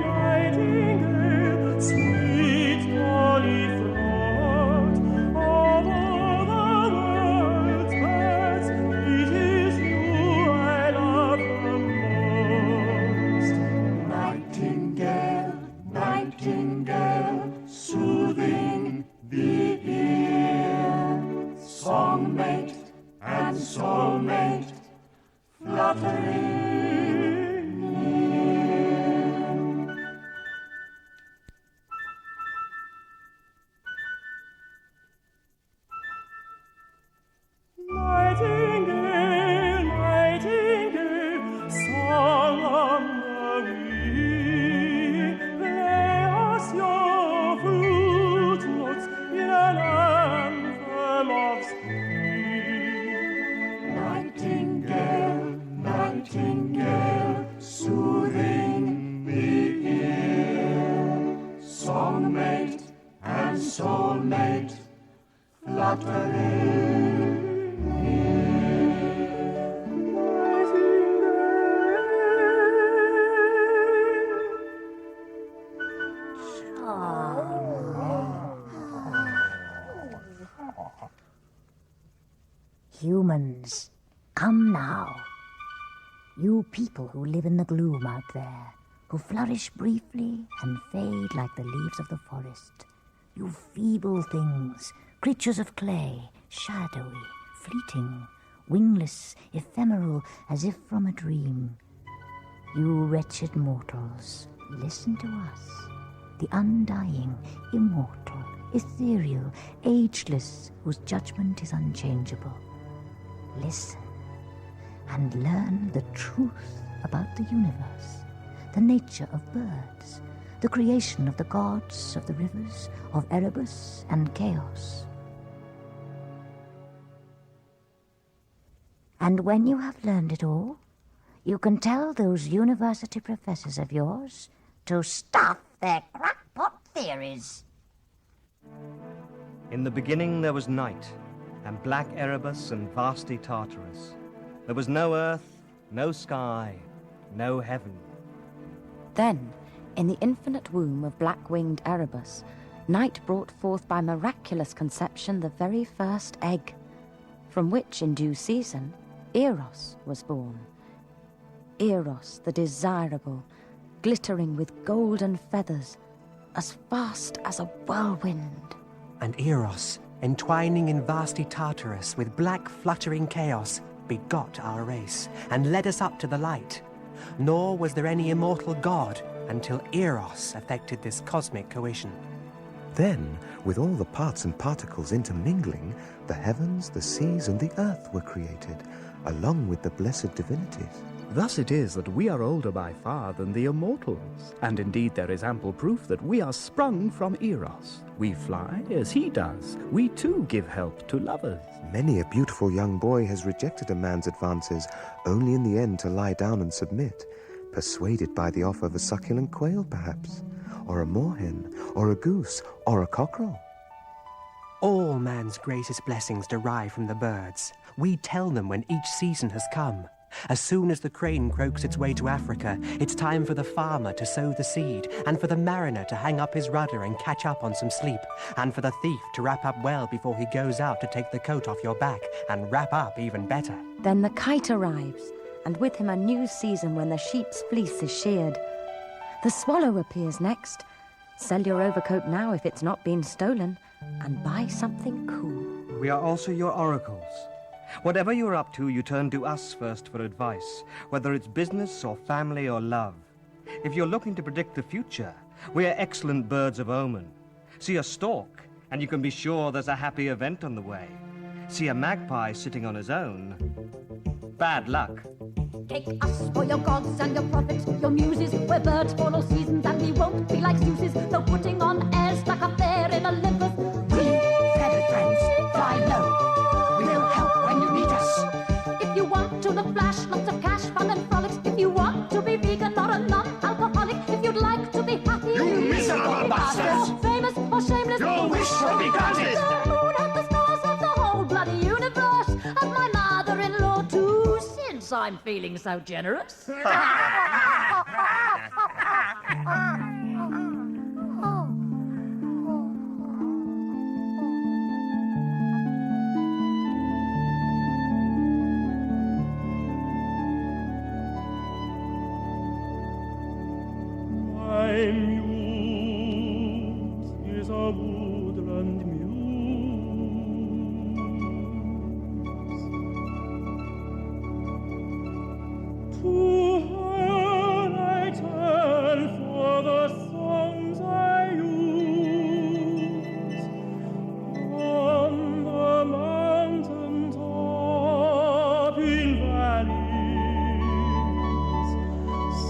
nightingale, sweet dolly throat, of all the world's birds, it is you I love the most. Nightingale, nightingale, soothing the ear, songmate and soulmate, fluttering. Nightingale, nightingale, song of Marie, play us your flute notes in an anthem of spring. Nightingale, nightingale, soothing the ear, songmate and soulmate, fluttering. Humans, come now. You people who live in the gloom out there, who flourish briefly and fade like the leaves of the forest. You feeble things, creatures of clay, shadowy, fleeting, wingless, ephemeral, as if from a dream. You wretched mortals, listen to us, the undying, immortal, ethereal, ageless, whose judgment is unchangeable. Listen and learn the truth about the universe, the nature of birds, the creation of the gods, of the rivers, of Erebus and chaos. And when you have learned it all, you can tell those university professors of yours to stuff their crackpot theories. In the beginning there was night, and black Erebus and vasty Tartarus. There was no earth, no sky, no heaven. Then, in the infinite womb of black-winged Erebus, night brought forth by miraculous conception the very first egg, from which, in due season, Eros was born. Eros, the desirable, glittering with golden feathers, as fast as a whirlwind. And Eros, entwining in vasty Tartarus with black fluttering chaos, begot our race, and led us up to the light. Nor was there any immortal god until Eros effected this cosmic coition. Then, with all the parts and particles intermingling, the heavens, the seas, and the earth were created, along with the blessed divinities. Thus it is that we are older by far than the immortals, and indeed there is ample proof that we are sprung from Eros. We fly as he does. We too give help to lovers. Many a beautiful young boy has rejected a man's advances, only in the end to lie down and submit, persuaded by the offer of a succulent quail, perhaps, or a moorhen, or a goose, or a cockerel. All man's greatest blessings derive from the birds. We tell them when each season has come. As soon as the crane croaks its way to Africa, it's time for the farmer to sow the seed, and for the mariner to hang up his rudder and catch up on some sleep, and for the thief to wrap up well before he goes out to take the coat off your back, and wrap up even better. Then the kite arrives, and with him a new season when the sheep's fleece is sheared. The swallow appears next. Sell your overcoat now if it's not been stolen, and buy something cool. We are also your oracles. Whatever you're up to, you turn to us first for advice, whether it's business or family or love. If you're looking to predict the future, we are excellent birds of omen. See a stork, and you can be sure there's a happy event on the way. See a magpie sitting on his own. Bad luck. Take us for your gods and your prophets, your muses. We're birds for all seasons, and we won't be like Zeus's. No putting on airs stuck up there in Olympus. We, feathered friends, fly low. We'll help when you need us. If you want to look flash, lots of cash, fun and frolics. If you want to be vegan or a non-alcoholic. If you'd like to be happy, you miserable bastards! Or famous or shameless, your wish will be granted. The moon and the stars of the whole bloody universe, and my mother-in-law too, since I'm feeling so generous. My muse is a woodland muse. To her I turn for the songs I use. On the mountain top in valleys,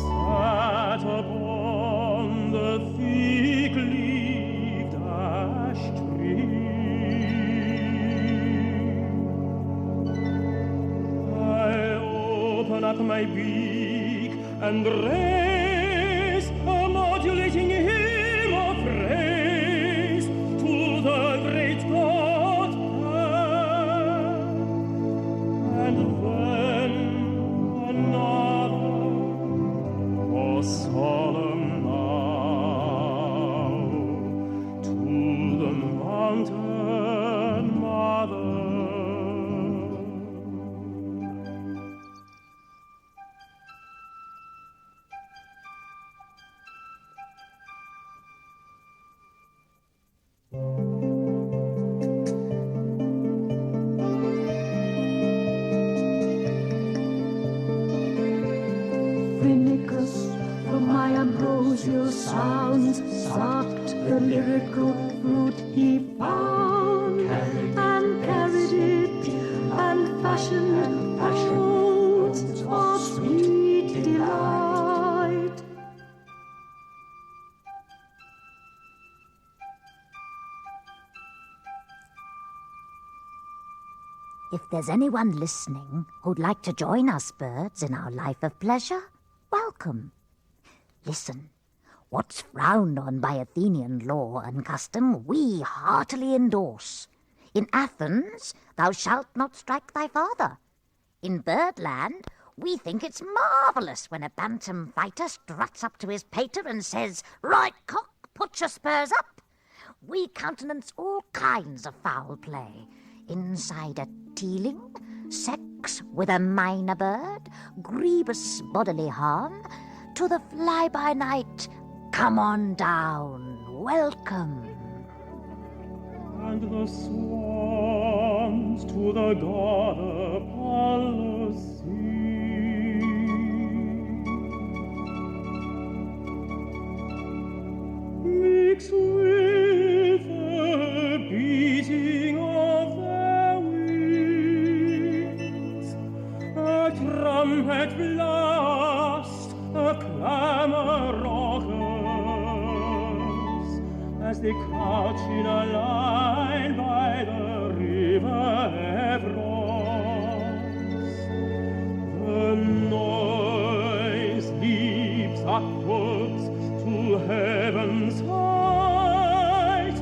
sat upon the thick-leaved ash tree. I open up my beak and raise a modulating hymn of praise to the great God Pan. And then another more solemn now to the mountain mother. Finicus from my ambrosial sounds sucked the lyrical fruit he found, and carried it and fashioned odes of sweet delight. If there's anyone listening who'd like to join us birds in our life of pleasure, welcome. Listen, what's frowned on by Athenian law and custom, we heartily endorse. In Athens, thou shalt not strike thy father. In Birdland, we think it's marvellous when a bantam fighter struts up to his pater and says, "Right cock, put your spurs up." We countenance all kinds of foul play. Inside a tealing, sex with a minor bird, grievous bodily harm, to the fly-by-night, come on down, welcome. And the swans to the god Apollo sing. Mix with the beating of their wings, a trumpet blast, a clamor rockers, as they come Crouch in a line by the river Evros. The noise leaps upwards to heaven's height.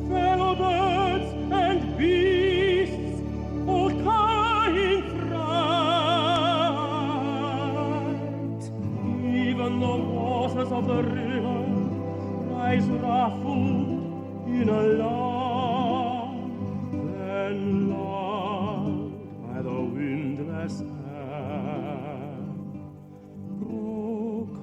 Fellow birds and beasts all cry in fright. Even the waters of the river rise ruffled in alarm, then lulled by the windless hand, grow calm.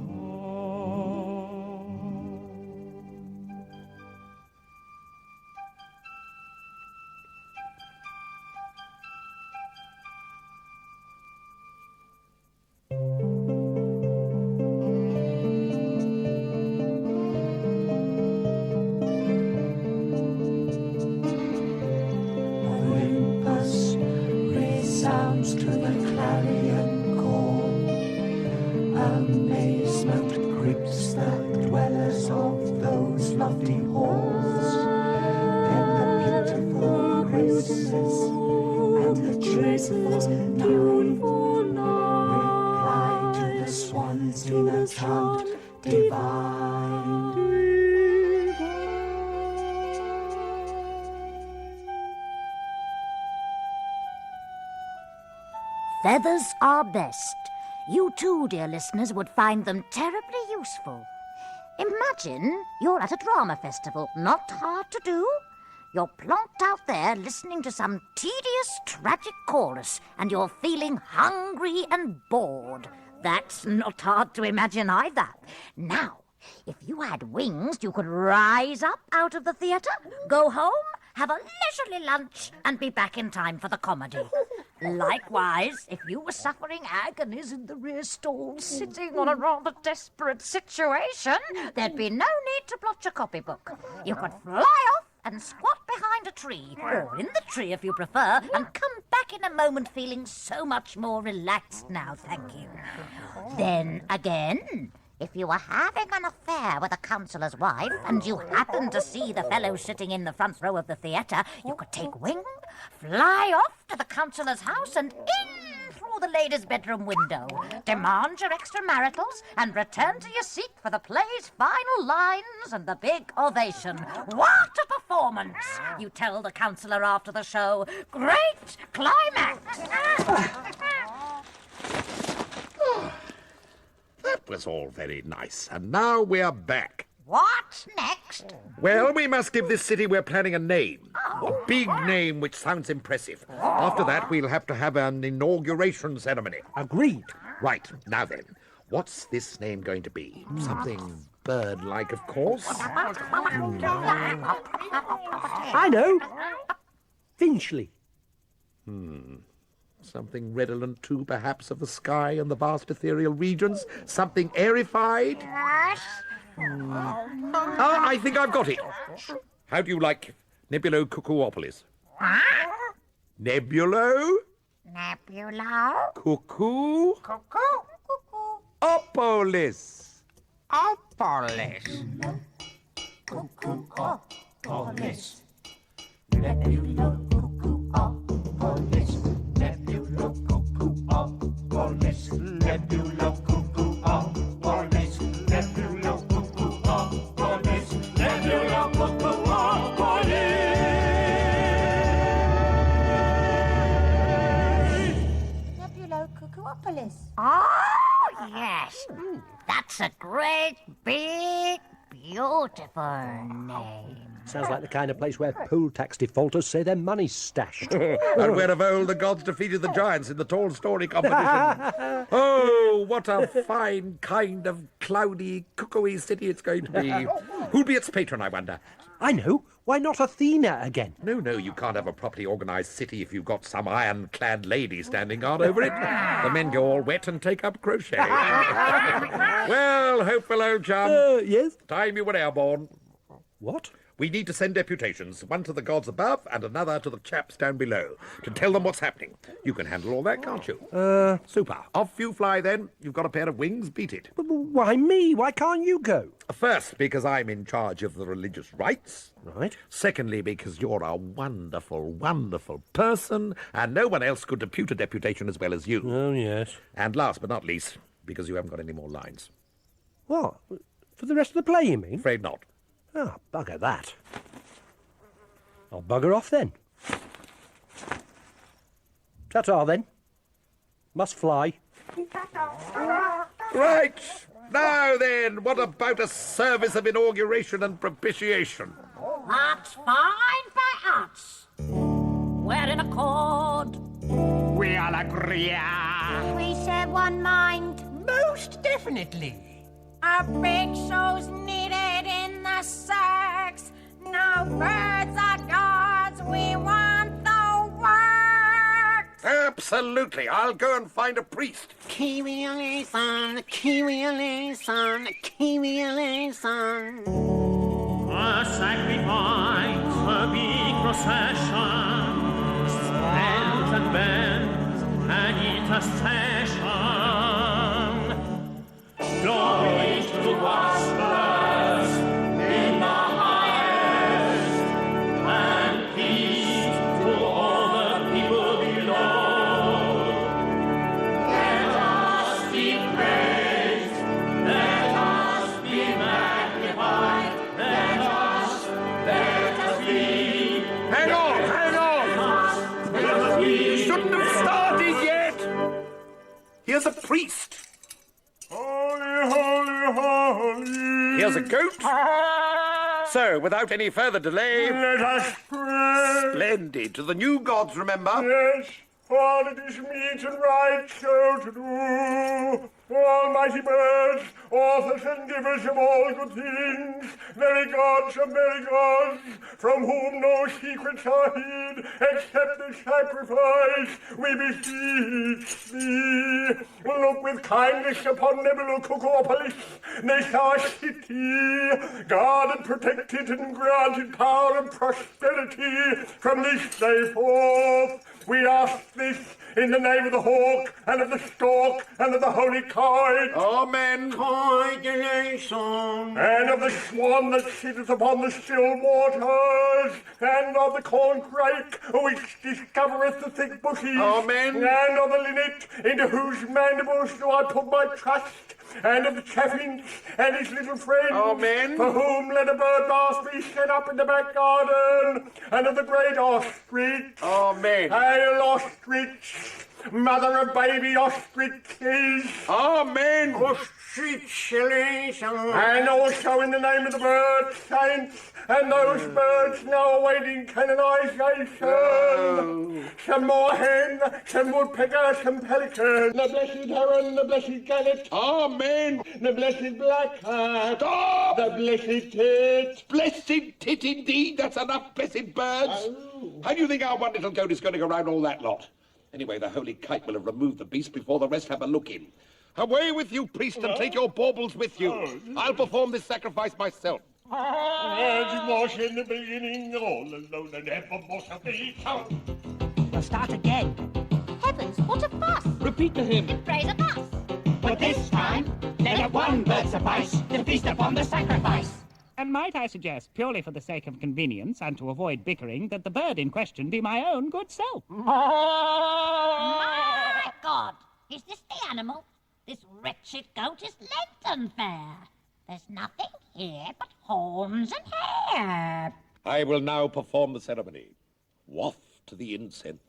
Olympus resounds to the clarion call. Amazement grips the dwellers of those lofty halls. Then the beautiful graces and the traces tuneful reply to the swans in a chant divine. Feathers are best. You too, dear listeners, would find them terribly useful. Imagine you're at a drama festival. Not hard to do. You're plonked out there listening to some tedious, tragic chorus, and you're feeling hungry and bored. That's not hard to imagine either. Now, if you had wings, you could rise up out of the theatre, go home, have a leisurely lunch, and be back in time for the comedy. Likewise, if you were suffering agonies in the rear stalls, sitting on a rather desperate situation, there'd be no need to blot your copybook. You could fly off and squat behind a tree, or in the tree if you prefer, and come back in a moment feeling so much more relaxed now, thank you. Then again, if you were having an affair with a councillor's wife and you happened to see the fellow sitting in the front row of the theatre, you could take wing, fly off to the councillor's house and in through the ladies' bedroom window, demand your extramaritals and return to your seat for the play's final lines and the big ovation. What a performance! You tell the councillor after the show. Great climax! That was all very nice, and now we're back. What's next? Well, we must give this city we're planning a name. A big name which sounds impressive. After that, we'll have to have an inauguration ceremony. Agreed. Right, now then, what's this name going to be? Something bird-like, of course. I know. Finchley. Something redolent, too, perhaps, of the sky and the vast ethereal regions. Something airified. Ah, I think I've got it. How do you like Nebulo-Cuckoopolis? Nebulo? Nebulo? Cuckoo? Cuckoo? Opolis. Opolis. Cuckoopolis. Nebulo-Cuckoopolis. Nebulo-Cuckoopolis. Nebulo-Cuckoopolis. Nebulo-Cuckoopolis. Nebulo-Cuckoopolis. Oh, yes. That's a great, big, beautiful name. Sounds like the kind of place where pool tax defaulters say their money's stashed. And where of old the gods defeated the giants in the tall story competition. Oh, what a fine kind of cloudy, cuckooey city it's going to be. Who'll be its patron, I wonder? I know. Why not Athena again? No, you can't have a properly organised city if you've got some iron-clad lady standing guard over it. The men go all wet and take up crochet. Well, Hopeful, old chum. Yes? Time you were airborne. What? We need to send deputations, one to the gods above and another to the chaps down below, to tell them what's happening. You can handle all that, can't you? Super. Off you fly, then. You've got a pair of wings. Beat it. But why me? Why can't you go? First, because I'm in charge of the religious rites. Right. Secondly, because you're a wonderful, wonderful person, and no one else could depute a deputation as well as you. Oh, yes. And last but not least, because you haven't got any more lines. What? For the rest of the play, you mean? Afraid not. Oh, bugger that. I'll bugger off then. Ta-ta then. Must fly. Right. Now then, what about a service of inauguration and propitiation? That's fine by us. We're in accord. We all agree. We share one mind. Most definitely. A big show's needed in the sex. No birds are gods. We want the works. Absolutely. I'll go and find a priest. Kyrie-eleison, Kyrie-eleison, Kyrie-eleison. A sacrifice, a big procession, bells and bands, and intercession. Glory to us in the highest, and peace to all the people below. Let us be praised, let us be magnified, let us be. Hang on! You shouldn't have started yet! Here's a priest. Holy, holy, holy. Here's a goat. So, without any further delay... Let us pray. Splendid. To the new gods, remember? Yes, all it is meet and right so to do. Almighty birds, authors and givers of all good things, very gods of very gods, from whom no secrets are hid, except the sacrifice, we beseech thee. Look with kindness upon Nebulocucopolis, this our city, guarded, protected, and granted power and prosperity from this day forth. We ask this in the name of the hawk, and of the stork, and of the holy kite. Amen. Coagulation. And of the swan that sitteth upon the still waters, and of the corncrake, which discovereth the thick bushes. Amen. And of the linnet, into whose mandibles do I put my trust. And of the chaffinch and his little friend, Amen. For whom let a bird bath be set up in the back garden, and of the great ostrich. Amen. Hail ostrich, mother of baby ostriches. Amen. Ostriculations. And also in the name of the bird saints, and those birds now awaiting canonization. Some moorhen, some woodpecker, some pelican, the blessed heron, the blessed gannet. Amen. The blessed blackhat. Stop! The blessed tit. Blessed tit indeed. That's enough blessed birds. Oh. How do you think our one little goat is going to go round all that lot? Anyway, the holy kite will have removed the beast before the rest have a look in. Away with you, priest, and take your baubles with you. I'll perform this sacrifice myself. As it was in the beginning, all alone and ever shall be so. We'll start again. Heavens, what a fuss! Repeat the hymn. Praise of us! But this time, let a one bird suffice to feast upon the sacrifice. And might I suggest, purely for the sake of convenience and to avoid bickering, that the bird in question be my own good self? My God! Is this the animal? This wretched goat is Lenten fare. There's nothing here but horns and hair. I will now perform the ceremony. Waft the incense.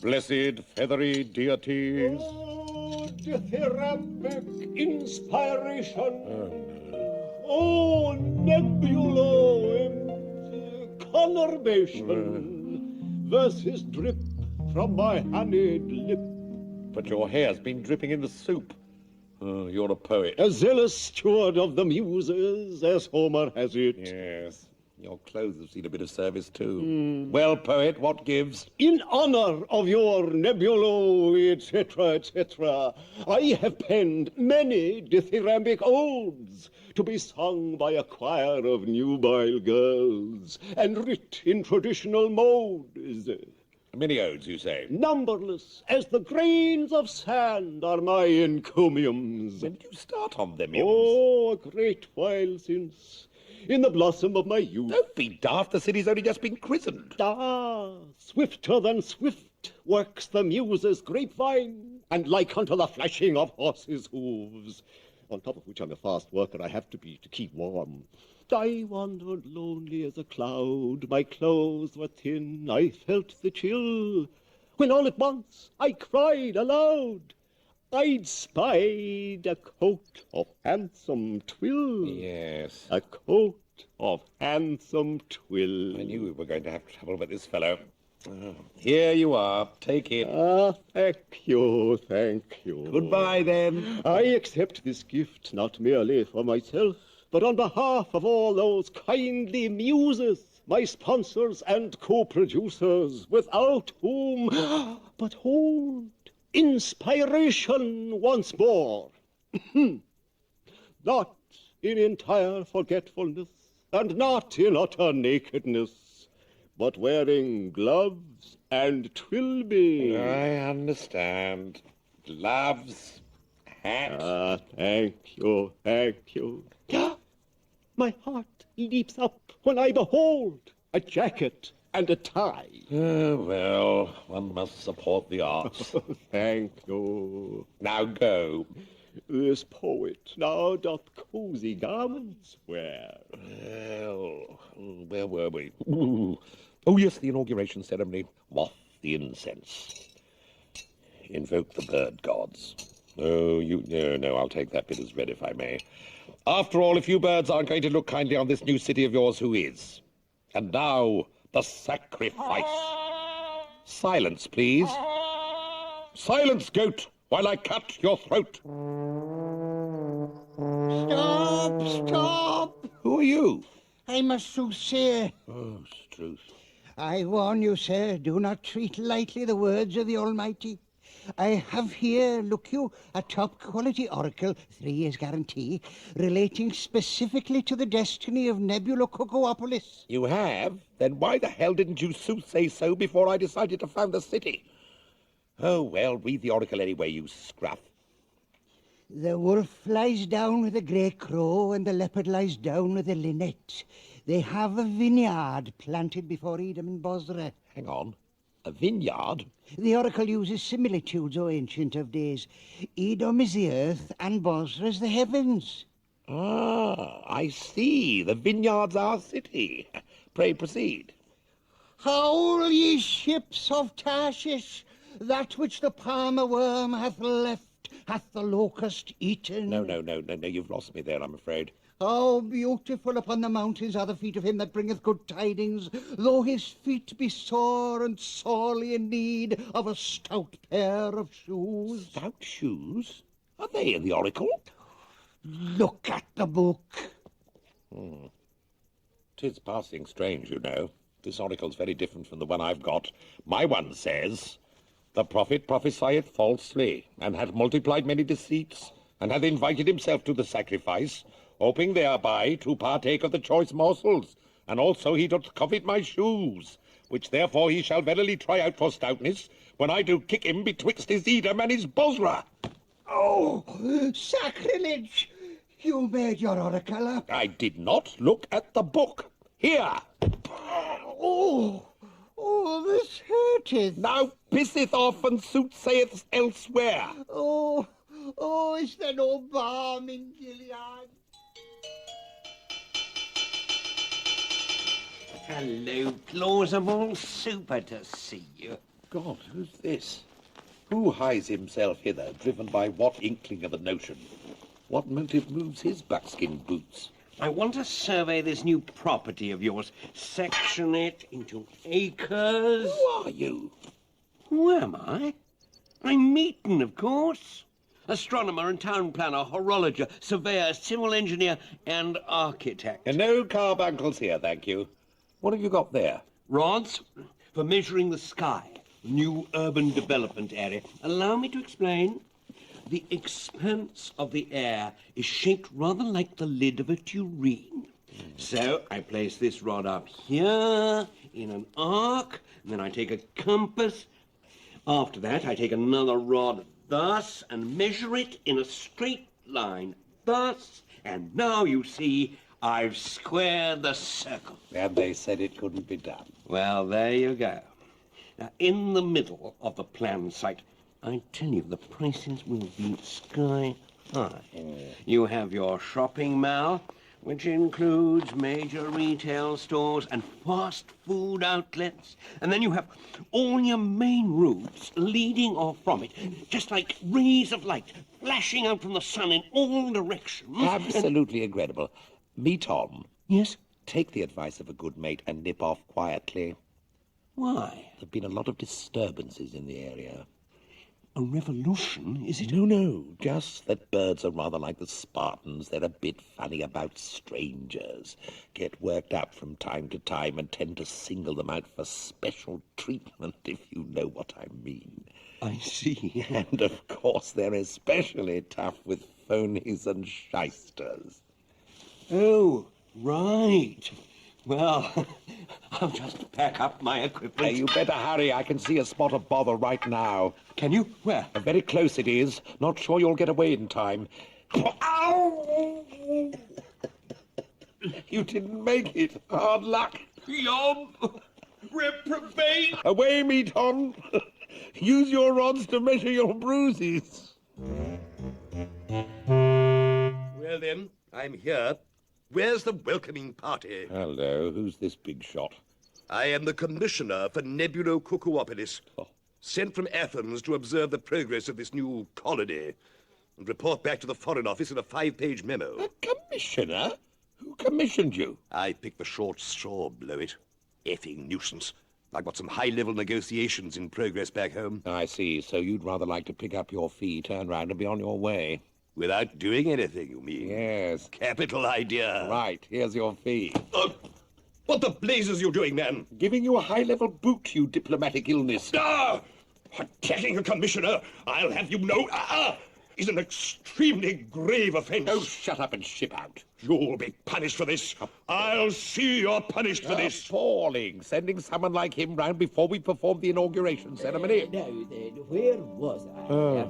Blessed feathery deities. Oh, dithyrambic inspiration. Oh, nebula conurbation. Verses drip from my honeyed lip. But your hair's been dripping in the soup. Oh, you're a poet. A zealous steward of the muses, as Homer has it. Yes. Your clothes have seen a bit of service too. Well, poet, what gives? In honor of your nebulo, etc., etc., I have penned many dithyrambic odes to be sung by a choir of nubile girls, and writ in traditional modes. Many odes, you say? Numberless, as the grains of sand are my encomiums. When did you start on them? Oh, a great while since. In the blossom of my youth. Don't be daft, the city's only just been christened. Ah, swifter than swift works the muse's grapevine, and like unto the flashing of horses' hooves. On top of which I'm a fast worker I have to be to keep warm. I wandered lonely as a cloud, my clothes were thin, I felt the chill, when all at once I cried aloud. I'd spied a coat of handsome twill. Yes. A coat of handsome twill. I knew we were going to have trouble with this fellow. Here you are. Take it. Ah, thank you, thank you. Goodbye, then. I accept this gift not merely for myself, but on behalf of all those kindly muses, my sponsors and co-producers, without whom... But hold! Inspiration once more. Not in entire forgetfulness, and not in utter nakedness, but wearing gloves and twilby. I understand. Gloves, hat. Ah, thank you, thank you. My heart leaps up when I behold a jacket and a tie. Well, one must support the arts. Thank you. Now go. This poet now doth cozy garments wear. Well, where were we? Ooh. Oh, yes, the inauguration ceremony. Waft the incense. Invoke the bird gods. Oh, no, I'll take that bit as read if I may. After all, if you birds aren't going to look kindly on this new city of yours, who is? And now, the sacrifice. Silence, please. Silence, goat, while I cut your throat. Stop! Who are you? I'm a soothsayer. Oh, truth. I warn you, sir, do not treat lightly the words of the Almighty. I have here, look you, a top-quality oracle, 3 years guarantee, relating specifically to the destiny of Nebulococopolis. You have? Then why the hell didn't you soothsay so before I decided to found the city? Oh, well, read the oracle anyway, you scruff. The wolf lies down with the grey crow, and the leopard lies down with the linnet. They have a vineyard planted before Edom and Bosra. Hang on. A vineyard? The oracle uses similitudes, O ancient of days. Edom is the earth, and Bosra is the heavens. Ah, I see. The vineyard's our city. Pray proceed. Howl, ye ships of Tarshish! That which the palmer worm hath left, hath the locust eaten. No, you've lost me there, I'm afraid. How beautiful upon the mountains are the feet of him that bringeth good tidings, though his feet be sore and sorely in need of a stout pair of shoes. Stout shoes? Are they in the oracle? Look at the book. 'Tis passing strange, you know. This oracle's very different from the one I've got. My one says, the prophet prophesieth falsely, and hath multiplied many deceits, and hath invited himself to the sacrifice, hoping thereby to partake of the choice morsels, and also he doth covet my shoes, which therefore he shall verily try out for stoutness, when I do kick him betwixt his Edom and his Bosra. Oh, sacrilege! You made your oracle up. I did not look at the book. Here! Oh, this hurteth. Now pisseth off and soothsayeth elsewhere. Oh, is there no balm in Gilead? Hello, Plausible. Super to see you. God, who's this? Who hies himself hither, driven by what inkling of a notion? What motive moves his buckskin boots? I want to survey this new property of yours. Section it into acres. Who are you? Who am I? I'm Meaton, of course. Astronomer and town planner, horologer, surveyor, civil engineer, and architect. And no carbuncles here, thank you. What have you got there? Rods for measuring the sky. New urban development area. Allow me to explain. The expanse of the air is shaped rather like the lid of a tureen. So I place this rod up here in an arc, and then I take a compass. After that, I take another rod thus and measure it in a straight line thus. And now you see I've squared the circle. And they said it couldn't be done. Well, there you go. Now, in the middle of the planned site, I tell you, the prices will be sky high. You have your shopping mall, which includes major retail stores and fast food outlets. And then you have all your main routes leading off from it, just like rays of light flashing out from the sun in all directions. Absolutely incredible. Me, Tom. Yes? Take the advice of a good mate and nip off quietly. Why? There've been a lot of disturbances in the area. A revolution, is it? No, just that birds are rather like the Spartans. They're a bit funny about strangers, get worked up from time to time and tend to single them out for special treatment, if you know what I mean. I see. And, of course, they're especially tough with phonies and shysters. Oh, right. Well, I'll just pack up my equipment. Hey, you better hurry. I can see a spot of bother right now. Can you? Where? Very close it is. Not sure you'll get away in time. Ow! You didn't make it. Hard luck. Yom! Reprobate! Away, me, Tom. Use your rods to measure your bruises. Well, then, I'm here. Where's the welcoming party? Hello, who's this big shot? I am the commissioner for Nebulocucoopolis, sent from Athens to observe the progress of this new colony and report back to the Foreign Office in a 5-page memo. A commissioner? Who commissioned you? I picked the short straw, blow it. Effing nuisance. I've got some high-level negotiations in progress back home. I see, so you'd rather like to pick up your fee, turn round and be on your way. Without doing anything, you mean? Yes. Capital idea. Right, here's your fee. What the blazes you doing, man? Giving you a high-level boot, you diplomatic illness. Ah! Attacking a commissioner, I'll have you know, is an extremely grave offence. Oh, shut up and ship out. You'll be punished for this. I'll see you're punished for this. Appalling. Sending someone like him round before we perform the inauguration ceremony. Now then, where was I?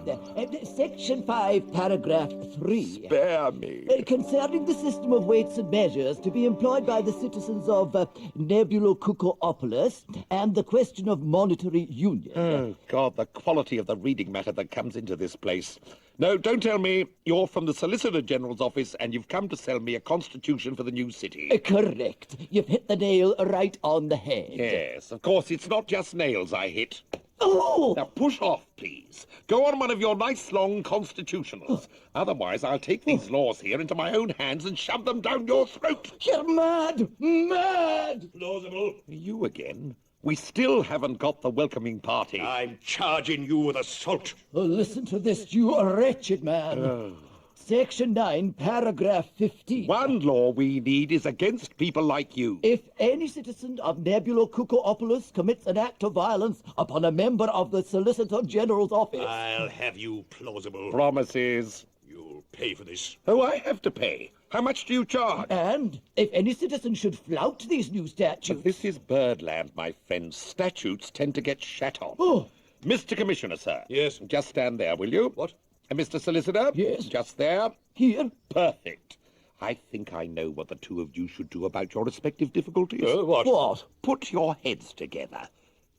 Section 5, paragraph 3. Spare me. Concerning the system of weights and measures to be employed by the citizens of Nebulocucoopolis and the question of monetary union. Oh, God, the quality of the reading matter that comes into this place. No, don't tell me. You're from the Solicitor General's office and you've come to sell me a constitution for the new city. Correct. You've hit the nail right on the head. Yes, of course, it's not just nails I hit. Oh! Now push off, please. Go on one of your nice long constitutionals. Otherwise, I'll take these laws here into my own hands and shove them down your throat. You're mad! Mad! Plausible. You again? We still haven't got the welcoming party. I'm charging you with assault. Oh, listen to this, you wretched man. Oh. Section 9, paragraph 15. One law we need is against people like you. If any citizen of Nebulocucoopolis commits an act of violence upon a member of the Solicitor General's office... I'll have you, Plausible. Promises. You'll pay for this. Oh, I have to pay. How much do you charge? And if any citizen should flout these new statutes... But this is birdland, my friend. Statutes tend to get shat on. Oh. Mr. Commissioner, sir. Yes? Just stand there, will you? What? And Mr. Solicitor? Yes? Just there? Here? Perfect. I think I know what the two of you should do about your respective difficulties. What? What? Put your heads together.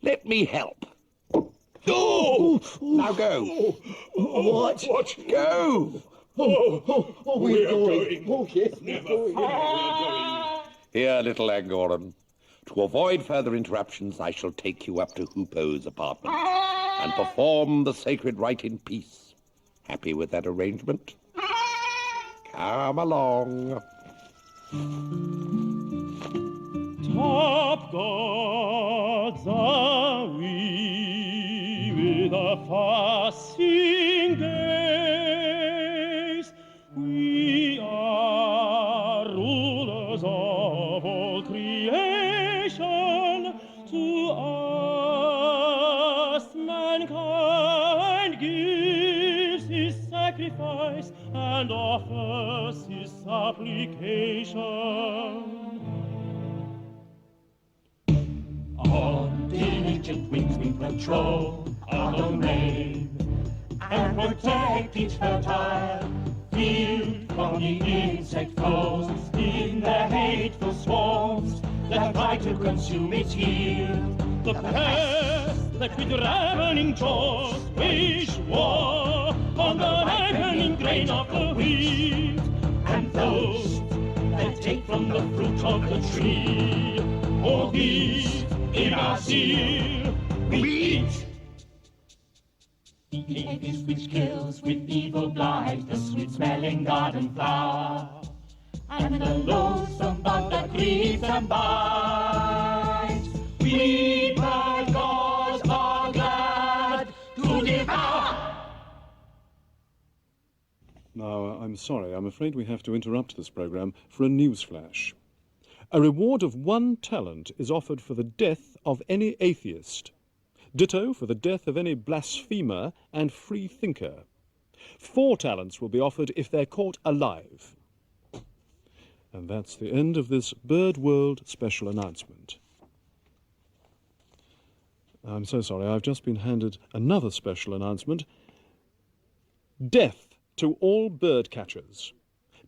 Let me help. Oh! Now go. What? What? Go. We're going. Oh, yes, never fear, we're going. Here, little Angoran. To avoid further interruptions, I shall take you up to Hoopoe's apartment and perform the sacred rite in peace. Happy with that arrangement? Come along. Top gods are we with a fasting day. creation. To us mankind gives his sacrifice and offers his supplication. On diligent wings we patrol our domain and protect each fertile field from the insect foes in their hateful swarms that try to consume its yield. The pests that with ravening jaws wage war on the ripening grain of the wheat, and those that take from the fruit of the tree, all these in our zeal we eat. The aphis which kills with evil blight the sweet-smelling garden flower, and the loathsome bug that grieves and bites, we by God are glad to devour. Now, I'm sorry, I'm afraid we have to interrupt this programme for a news flash. A reward of 1 talent is offered for the death of any atheist. Ditto for the death of any blasphemer and free thinker. 4 talents will be offered if they're caught alive. And that's the end of this Bird World special announcement. I'm so sorry, I've just been handed another special announcement. Death to all bird catchers.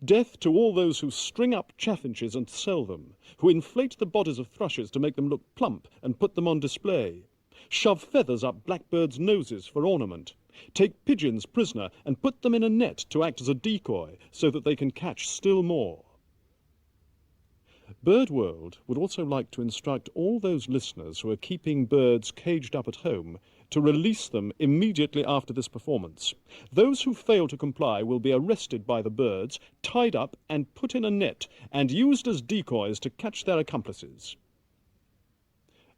Death to all those who string up chaffinches and sell them, who inflate the bodies of thrushes to make them look plump and put them on display, shove feathers up blackbirds' noses for ornament, take pigeons prisoner and put them in a net to act as a decoy so that they can catch still more. Bird World would also like to instruct all those listeners who are keeping birds caged up at home to release them immediately after this performance. Those who fail to comply will be arrested by the birds, tied up and put in a net and used as decoys to catch their accomplices.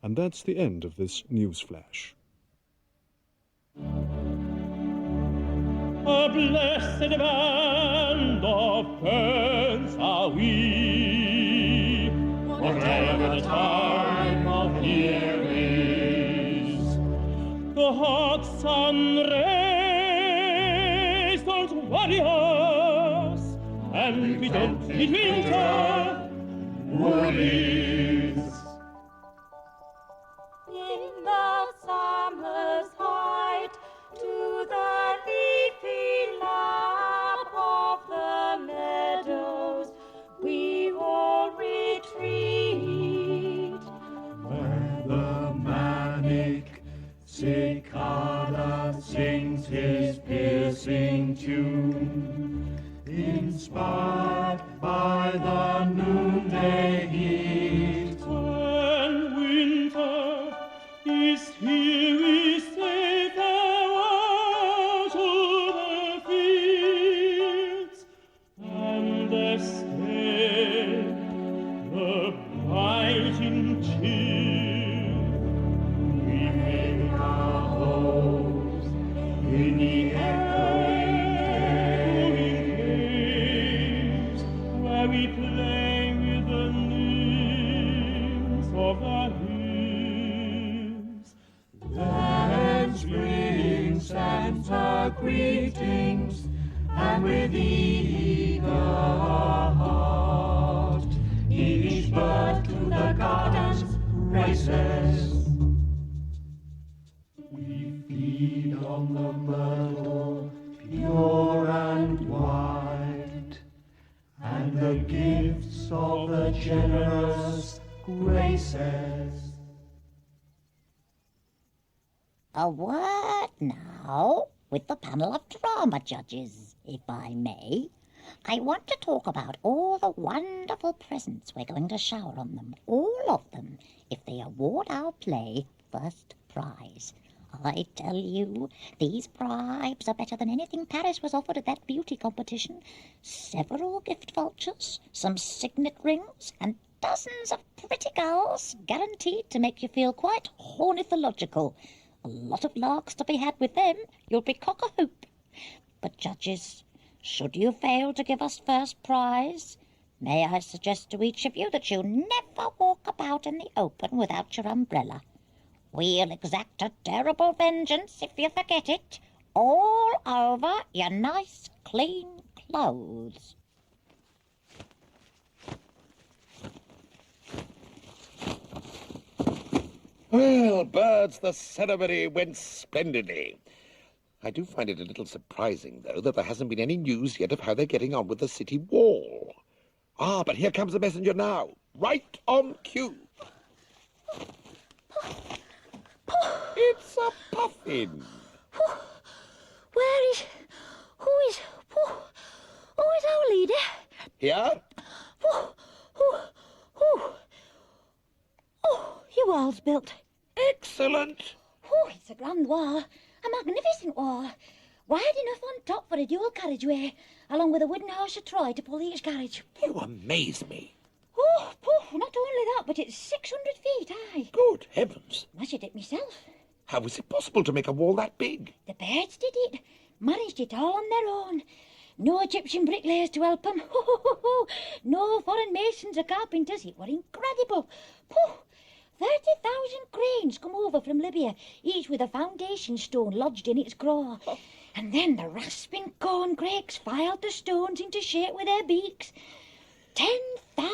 And that's the end of this news flash. A blessed band of birds are we, whatever the time of year is. The hot sun rays don't worry us, and we don't need winter worries. In the summer's height, to the leafy lap of the meadows we all retreat, where the manic cicada sings his piercing tune, inspired by the noonday heat. When winter is here, we say farewell to the fields, and escape the biting chill. We make our homes in the echoing caves, where we play with the nymphs of the hills. Then spring sends her greetings, and with eager heart each bird to the gardens races. We feed on the myrtle pure and white, and the gifts of the generous graces. A word now with the panel of drama judges, if I may. I want to talk about all the wonderful presents we're going to shower on them, all of them, if they award our play first prize. I tell you, these bribes are better than anything Paris was offered at that beauty competition. Several gift vouchers, some signet rings, and dozens of pretty girls, guaranteed to make you feel quite ornithological. A lot of larks to be had with them. You'll be cock-a-hoop. But, judges, should you fail to give us first prize, May I suggest to each of you that you never walk about in the open without your umbrella. We'll exact a terrible vengeance if you forget it, all over your nice, clean clothes. Well, birds, the ceremony went splendidly. I do find it a little surprising, though, that there hasn't been any news yet of how they're getting on with the city wall. Ah, but here comes the messenger now, right on cue. It's a puffin. Who is our leader? Here? Oh, your wall's built. Excellent. Oh, it's a grand wall. A magnificent wall. Wide enough on top for a dual carriageway, along with a wooden horse of Troy to pull each carriage. You amaze me. Oh, not only that, but it's 600 feet high. Good heavens. Measured it myself. How is it possible to make a wall that big? The birds did it. Managed it all on their own. No Egyptian bricklayers to help them. No foreign masons or carpenters. It were incredible. 30,000 cranes come over from Libya, each with a foundation stone lodged in its craw. And then the rasping corncrakes filed the stones into shape with their beaks. 10,000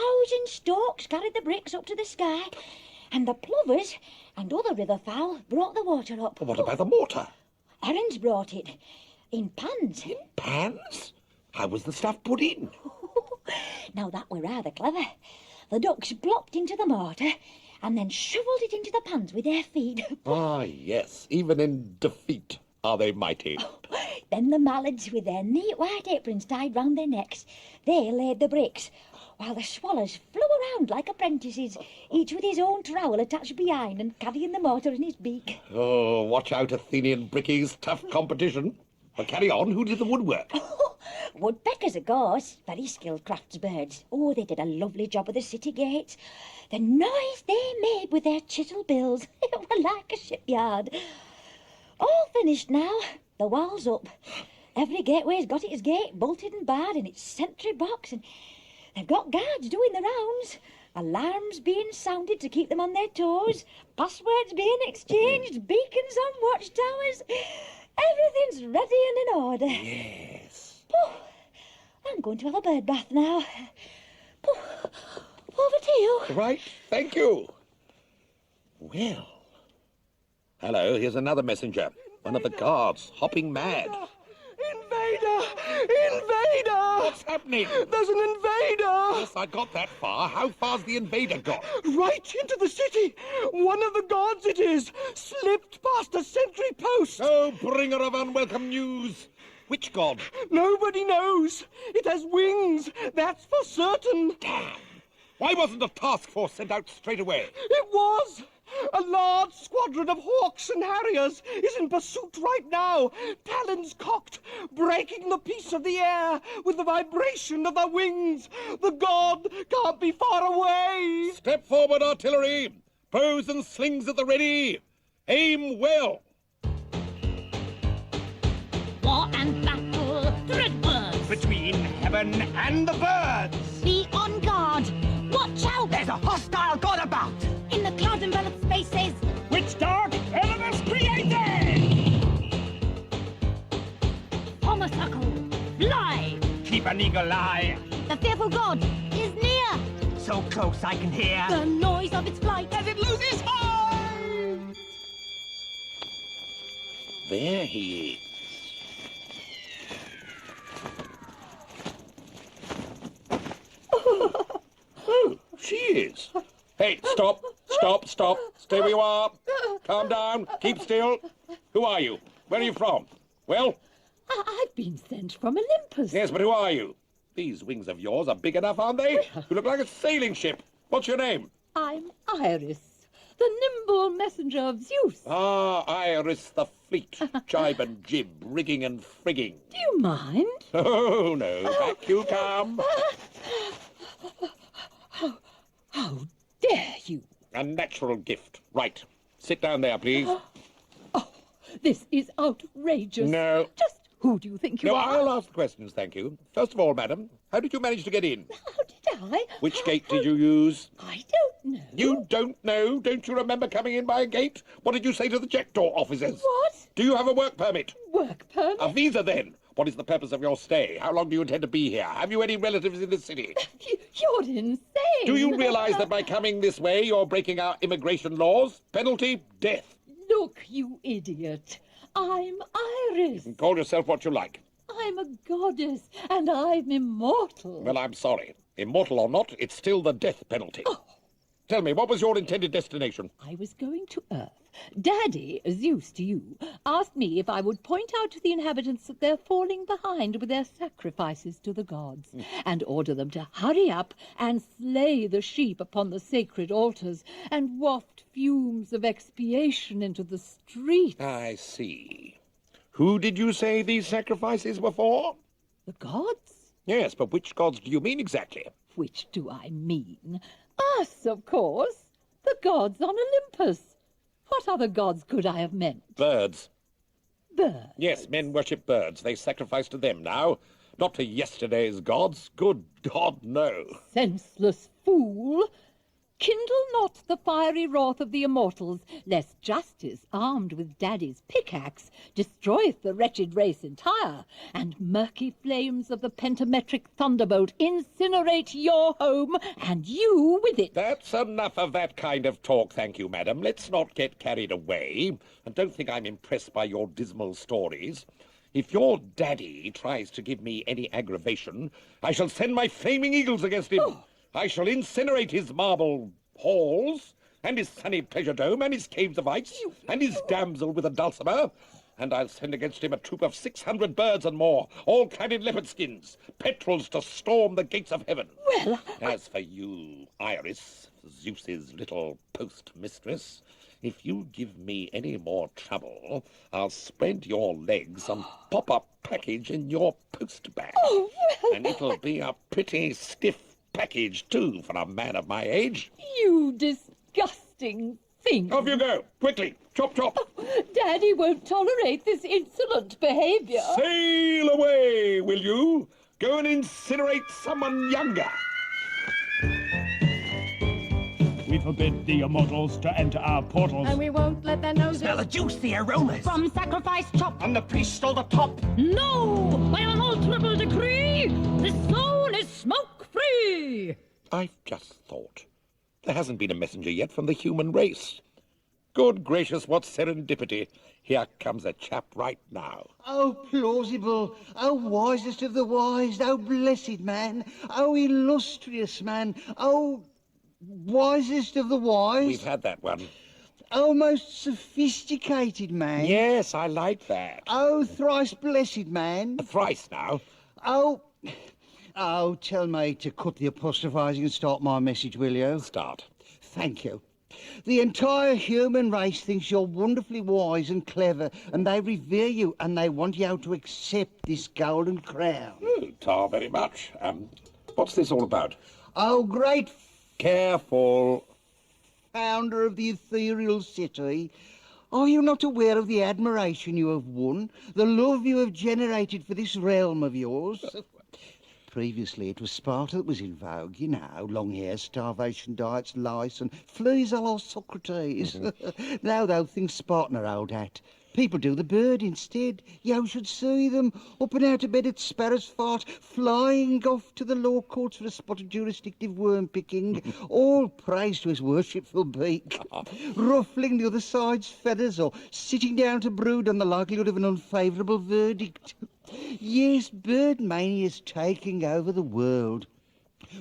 storks carried the bricks up to the sky, and the plovers and other river fowl brought the water up. What about the mortar? Herons brought it. In pans. In pans? How was the stuff put in? Now that were rather clever. The ducks plopped into the mortar and then shovelled it into the pans with their feet. Ah, yes. Even in defeat are they mighty. Then the mallards, with their neat white aprons tied round their necks, they laid the bricks, while the swallows flew around like apprentices, each with his own trowel attached behind and carrying the mortar in his beak. Oh, watch out, Athenian brickies. Tough competition. But carry on. Who did the woodwork? Woodpeckers, of course. Very skilled craftsbirds. Oh, they did a lovely job of the city gates. The noise they made with their chisel bills. It were like a shipyard. All finished now. The wall's up. Every gateway's got its gate bolted and barred in its sentry box, and they've got guards doing the rounds. Alarms being sounded to keep them on their toes. Passwords being exchanged. Beacons on watchtowers. Everything's ready and in order. Yes. I'm going to have a bird bath now. Over to you. Right, thank you. Well. Hello, here's another messenger. One of the guards, hopping mad. Invader! Invader! What's happening? There's an invader! Yes, I got that far. How far's the invader got? Right into the city! One of the guards it is! Slipped past a sentry post! Oh, bringer of unwelcome news! Which god? Nobody knows! It has wings, that's for certain! Damn! Why wasn't a task force sent out straight away? It was! A large squadron of hawks and harriers is in pursuit right now, talons cocked, breaking the peace of the air with the vibration of their wings. The god can't be far away. Step forward, artillery! Bows and slings at the ready! Aim well! War and battle, dreadbirds! Between heaven and the birds! Be on guard! Watch out! There's a hostile god about! In the cloud-enveloped spaces! Which dark elements created! Form a circle! Fly! Keep an eagle eye! The fearful god is near! So close I can hear the noise of its flight as it loses hold! There he is. Oh, she is. Hey, stop, stop, stop. Stay where you are. Calm down. Keep still. Who are you? Where are you from? Well? I've been sent from Olympus. Yes, but who are you? These wings of yours are big enough, aren't they? You look like a sailing ship. What's your name? I'm Iris, the nimble messenger of Zeus. Ah, Iris the fleet. Jibe and jib, rigging and frigging. Do you mind? Oh, no. Back you come. How dare you? A natural gift. Right. Sit down there, please. Oh, this is outrageous. No. Just who do you think you are? No, I'll ask the questions, thank you. First of all, madam, how did you manage to get in? How did I? Which gate did you use? I don't know. You don't know? Don't you remember coming in by a gate? What did you say to the jackdaw officers? What? Do you have a work permit? Work permit? A visa, then. What is the purpose of your stay? How long do you intend to be here? Have you any relatives in the city? You're insane. Do you realize that by coming this way, you're breaking our immigration laws? Penalty, death. Look, you idiot. I'm Iris. You can call yourself what you like. I'm a goddess, and I'm immortal. Well, I'm sorry. Immortal or not, it's still the death penalty. Oh. Tell me, what was your intended destination? I was going to Earth. Daddy, Zeus to you, asked me if I would point out to the inhabitants that they're falling behind with their sacrifices to the gods, and order them to hurry up and slay the sheep upon the sacred altars, and waft fumes of expiation into the streets. I see. Who did you say these sacrifices were for? The gods? Yes, but which gods do you mean exactly? Which do I mean? Us, of course. The gods on Olympus. What other gods could I have meant? Birds. Birds? Yes, men worship birds. They sacrifice to them now, not to yesterday's gods. Good God, no. Senseless fool! Kindle not the fiery wrath of the immortals, lest justice, armed with Daddy's pickaxe, destroyeth the wretched race entire, and murky flames of the pentametric thunderbolt incinerate your home, and you with it. That's enough of that kind of talk, thank you, madam. Let's not get carried away, and don't think I'm impressed by your dismal stories. If your daddy tries to give me any aggravation, I shall send my flaming eagles against him. Oh. I shall incinerate his marble halls, and his sunny pleasure dome, and his caves of ice, and his damsel with a dulcimer, and I'll send against him a troop of 600 birds and more, all clad in leopard skins, petrels to storm the gates of heaven. Well, as for you, Iris, Zeus's little post-mistress, if you give me any more trouble, I'll spread your legs and pop a package in your post bag. Oh, well, and it'll be a pretty stiff package, too, for a man of my age. You disgusting thing. Off you go, quickly, chop, chop. Oh, Daddy won't tolerate this insolent behaviour. Sail away, will you? Go and incinerate someone younger. We forbid the immortals to enter our portals. And we won't let their noses smell the juice, the aromas. From sacrifice chop. And the priest on the top. No! By unalterable decree, the soul is smoke-free! I've just thought. There hasn't been a messenger yet from the human race. Good gracious, what serendipity. Here comes a chap right now. Oh, plausible, oh, wisest of the wise, oh, blessed man, oh, illustrious man, oh, wisest of the wise. We've had that one. Oh, most sophisticated man. Yes, I like that. Oh, thrice blessed man. Thrice now. Oh, tell me to cut the apostrophising and start my message, will you? Start. Thank you. The entire human race thinks you're wonderfully wise and clever, and they revere you, and they want you to accept this golden crown. Tar very much. What's this all about? Oh, great... Careful. Founder of the ethereal city, are you not aware of the admiration you have won, the love you have generated for this realm of yours? Previously, it was Sparta that was in vogue, you know, long hair, starvation diets, lice, and fleas a la Socrates. Now, though, things Spartan are old hat. People do the bird instead. You should see them, up and out of bed at Sparrow's Fart, flying off to the law courts for a spot of jurisdictive worm-picking, all praise to his worshipful beak, ruffling the other side's feathers or sitting down to brood on the likelihood of an unfavourable verdict. Yes, bird mania's taking over the world.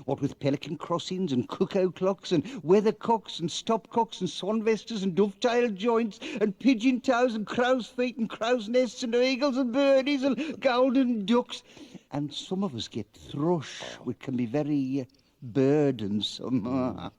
What with pelican crossings and cuckoo clocks and weathercocks and stopcocks and swanvesters and dovetail joints and pigeon toes and crow's feet and crow's nests and eagles and birdies and golden ducks. And some of us get thrush, which can be very burdensome.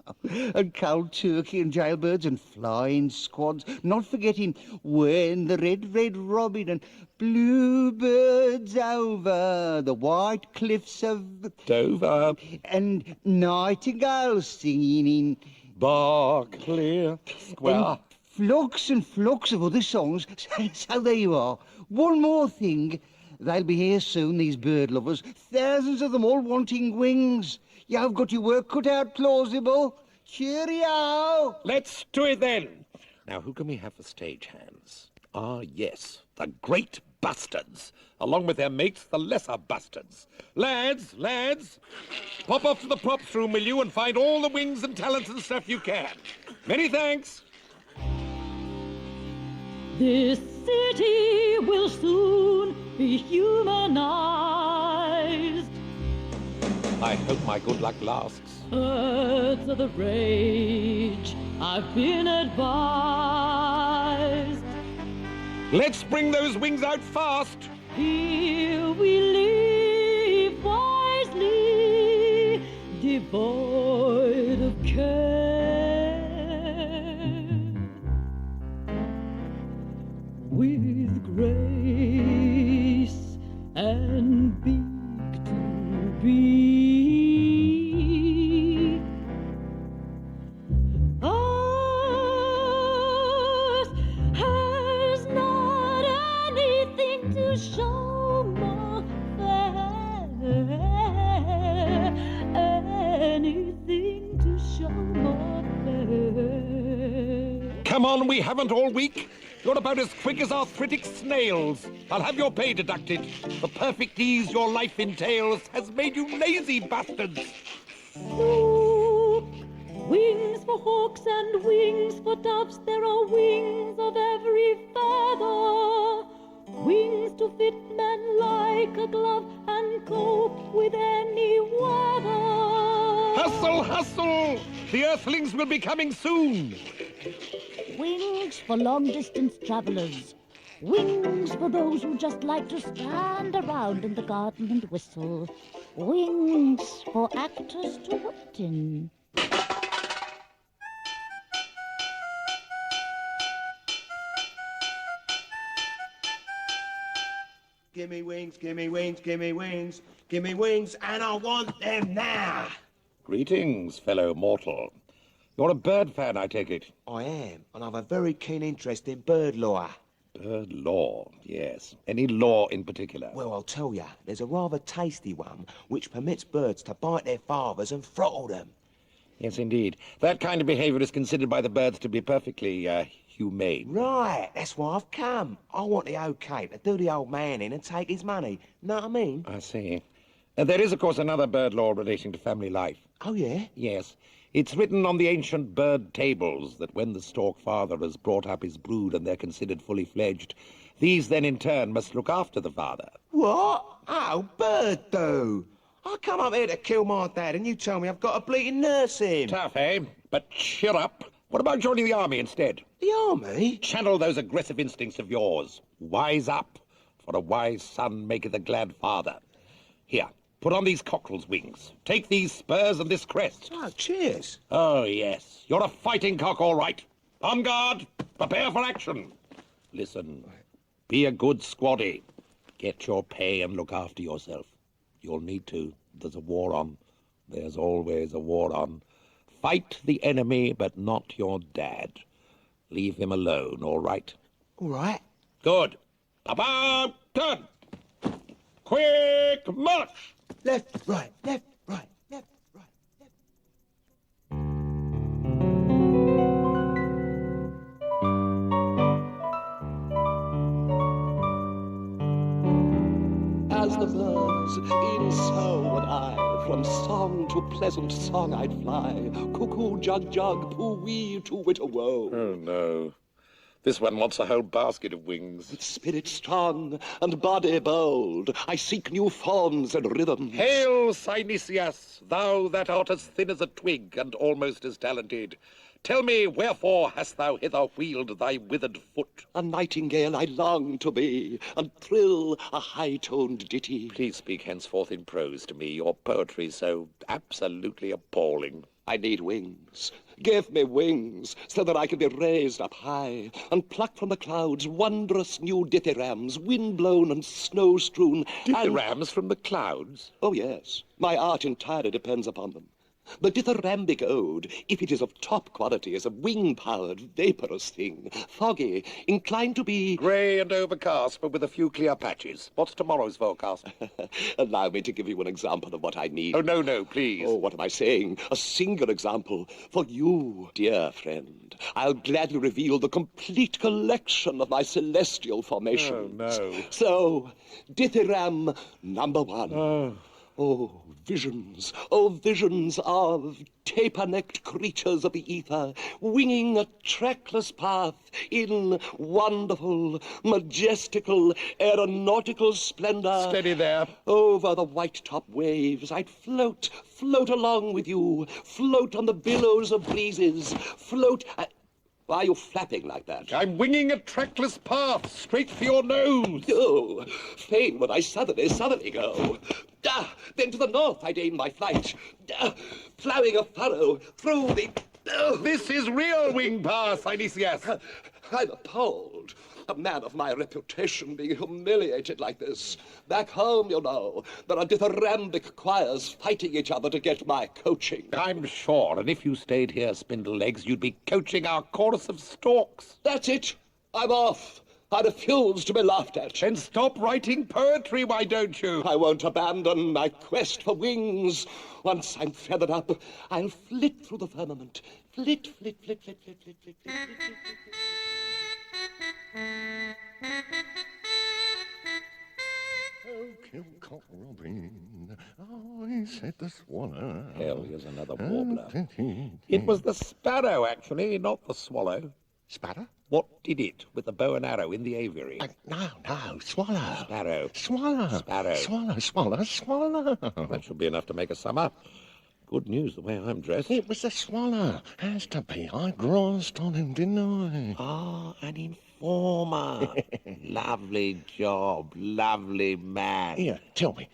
And cold turkey and jailbirds and flying squads, not forgetting when the red robin and bluebirds over the white cliffs of Dover, and nightingales singing in Berkeley Square, and flocks of other songs. So there you are. One more thing. They'll be here soon, these bird lovers, thousands of them all wanting wings. You've got your work cut out, Plausible. Cheerio! Let's do it then. Now, who can we have for stagehands? Ah, yes, the great bastards, along with their mates, the lesser bastards. Lads, pop off to the props room, will you, and find all the wings and talents and stuff you can. Many thanks. This city will soon be humanized. I hope my good luck lasts. Birds of the rage, I've been advised. Let's bring those wings out fast. Here we live wisely, devoid of care, with grace and big to be. Earth has not anything to show more fair, anything to show more fair. Come on, we haven't all week. You're about as quick as arthritic snails. I'll have your pay deducted. The perfect ease your life entails has made you lazy bastards. Look, wings for hawks and wings for doves, there are wings of every feather. Wings to fit men like a glove and cope with any weather. Hustle, hustle! The Earthlings will be coming soon. Wings for long-distance travellers. Wings for those who just like to stand around in the garden and whistle. Wings for actors to wait in. Gimme wings, gimme wings, gimme wings, gimme wings, and I want them now. Greetings, fellow mortal. You're a bird fan, I take it. I am, and I've a very keen interest in bird law. Bird law, yes. Any law in particular? Well, I'll tell you, there's a rather tasty one which permits birds to bite their fathers and throttle them. Yes, indeed. That kind of behaviour is considered by the birds to be perfectly, humane. Right, that's why I've come. I want the okay to do the old man in and take his money. Know what I mean? I see. There is, of course, another bird law relating to family life. Oh, yeah? Yes. It's written on the ancient bird tables that when the stork father has brought up his brood and they're considered fully fledged, these then in turn must look after the father. What? Oh, bird do. I come up here to kill my dad and you tell me I've got to bleating nurse him. Tough, eh? But cheer up. What about joining the army instead? The army? Channel those aggressive instincts of yours. Wise up, for a wise son maketh a glad father. Here, put on these cockerel's wings. Take these spurs and this crest. Oh, cheers. Oh, yes. You're a fighting cock, all right. On guard. Prepare for action. Listen, be a good squaddy. Get your pay and look after yourself. You'll need to. There's a war on. There's always a war on. Fight the enemy, but not your dad. Leave him alone, all right? All right. Good. About turn. Quick march. Left, right, left, right, left, right, left. As the birds, in so would I. From song to pleasant song I'd fly. Cuckoo, jug, jug, poo-wee, to-wit-a-woe. Oh, no. This one wants a whole basket of wings. With spirit strong and body bold, I seek new forms and rhythms. Hail, Synesius, thou that art as thin as a twig and almost as talented. Tell me, wherefore hast thou hither wheeled thy withered foot? A nightingale I long to be, and thrill a high-toned ditty. Please speak henceforth in prose to me. Your poetry's so absolutely appalling. I need wings. Give me wings, so that I can be raised up high, and pluck from the clouds wondrous new dithyrambs, wind-blown and snow-strewn. Dithyrambs from the clouds? Oh, yes. My art entirely depends upon them. The dithyrambic ode, if it is of top quality, is a wing-powered, vaporous thing, foggy, inclined to be... Grey and overcast, but with a few clear patches. What's tomorrow's forecast? Allow me to give you an example of what I need. Oh, no, please. Oh, what am I saying? A single example. For you, dear friend, I'll gladly reveal the complete collection of my celestial formations. Oh, no. So, dithyram number 1. Oh, visions of taper-necked creatures of the ether, winging a trackless path in wonderful, majestical, aeronautical splendor. Steady there. Over the white-top waves, I'd float along with you, float on the billows of breezes, float... Why are you flapping like that? I'm winging a trackless path straight for your nose. Oh, fain would I southerly go. Then to the north I'd aim my flight, ploughing a furrow through the... This is real wing path, Silesius. I'm appalled. A man of my reputation being humiliated like this. Back home, you know, there are dithyrambic choirs fighting each other to get my coaching. I'm sure, and if you stayed here, Spindle-Legs, you'd be coaching our chorus of storks. That's it. I'm off. I refuse to be laughed at. Then stop writing poetry, why don't you? I won't abandon my quest for wings. Once I'm feathered up, I'll flit through the firmament. Flit, flit, flit, flit, flit, flit, flit, flit, flit, flit. Oh, Robin, I said the swallow. Hell, here's another warbler. It was the sparrow, actually, not the swallow. Sparrow? What did it with the bow and arrow in the aviary? No, swallow. Sparrow. Swallow. Sparrow. Swallow. That should be enough to make a sum up. Good news, the way I'm dressed. It was a swallow. Has to be. I grossed on him, didn't I? Ah, an informer. Lovely job. Lovely man. Here, tell me.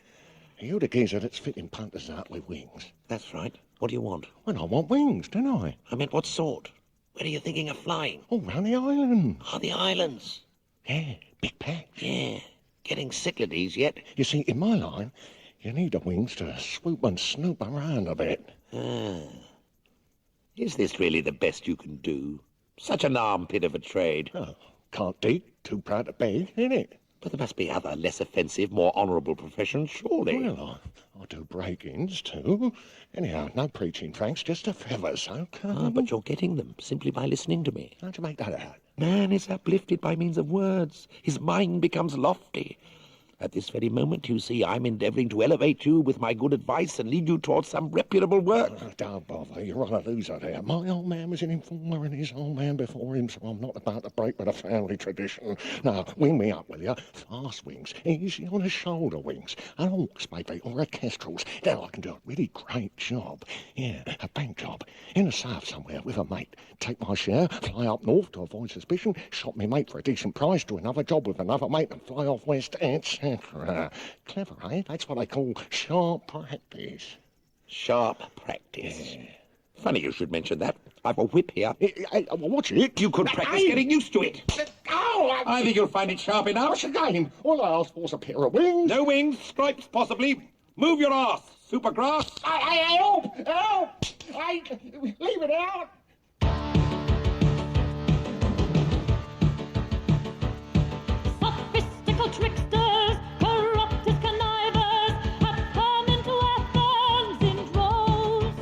Are you the geezer that's fitting punters out with wings? That's right. What do you want? Well, I want wings, don't I? I meant what sort? Where are you thinking of flying? Oh, round the island. Oh, the islands. Yeah, big patch. Yeah. Getting sick of these yet? You see, in my line, you need the wings to swoop and snoop around a bit. Is this really the best you can do? Such an armpit of a trade. Oh, can't dig, too proud to beg, innit? But there must be other, less offensive, more honourable professions, surely. Well, I do break-ins, too. Anyhow, no preaching, Franks, just a feathers, okay? But you're getting them, simply by listening to me. How'd you make that out? Man is uplifted by means of words. His mind becomes lofty. At this very moment, you see, I'm endeavouring to elevate you with my good advice and lead you towards some reputable work. Don't bother, you're on a loser there. My old man was an informer and his old man before him, so I'm not about to break with a family tradition. Now, wing me up, will you? Fast wings, easy on the shoulder wings. An hawks, maybe, or a kestrel's. Then I can do a really great job. Yeah, a bank job. In the south somewhere with a mate. Take my share, fly up north to avoid suspicion, shop me mate for a decent price, do another job with another mate and fly off west, etc. Clever, eh? That's what I call sharp practice. Sharp practice. Yeah. Funny you should mention that. I've a whip here. Watch it. You could practice getting used to it. I think you'll find it sharp enough. What's again? All I ask for's a pair of wings. No wings, stripes possibly. Move your ass, supergrass. Help! Leave it out! Sophistical tricksters, corrupt as connivers, have come into Athens in droves.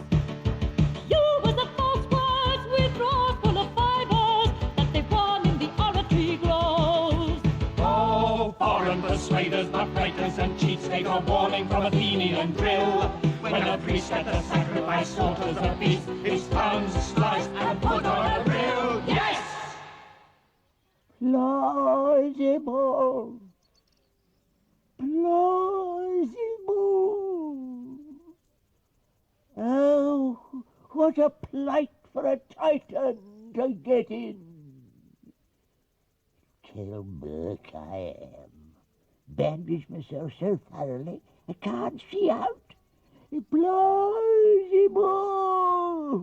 You with the false words, with drawers full of fibers, that they've won in the oratory groves. Oh, foreign persuaders, muckrakers, and cheats, they got warning from Athenian drill. When a priest at the sacrifice slaughters a beast, his tongue's sliced and put on a grill. Yes! Plausible. Oh, what a plight for a Titan to get in. Kilburk I am. Bandaged myself so thoroughly I can't see out. Plausible,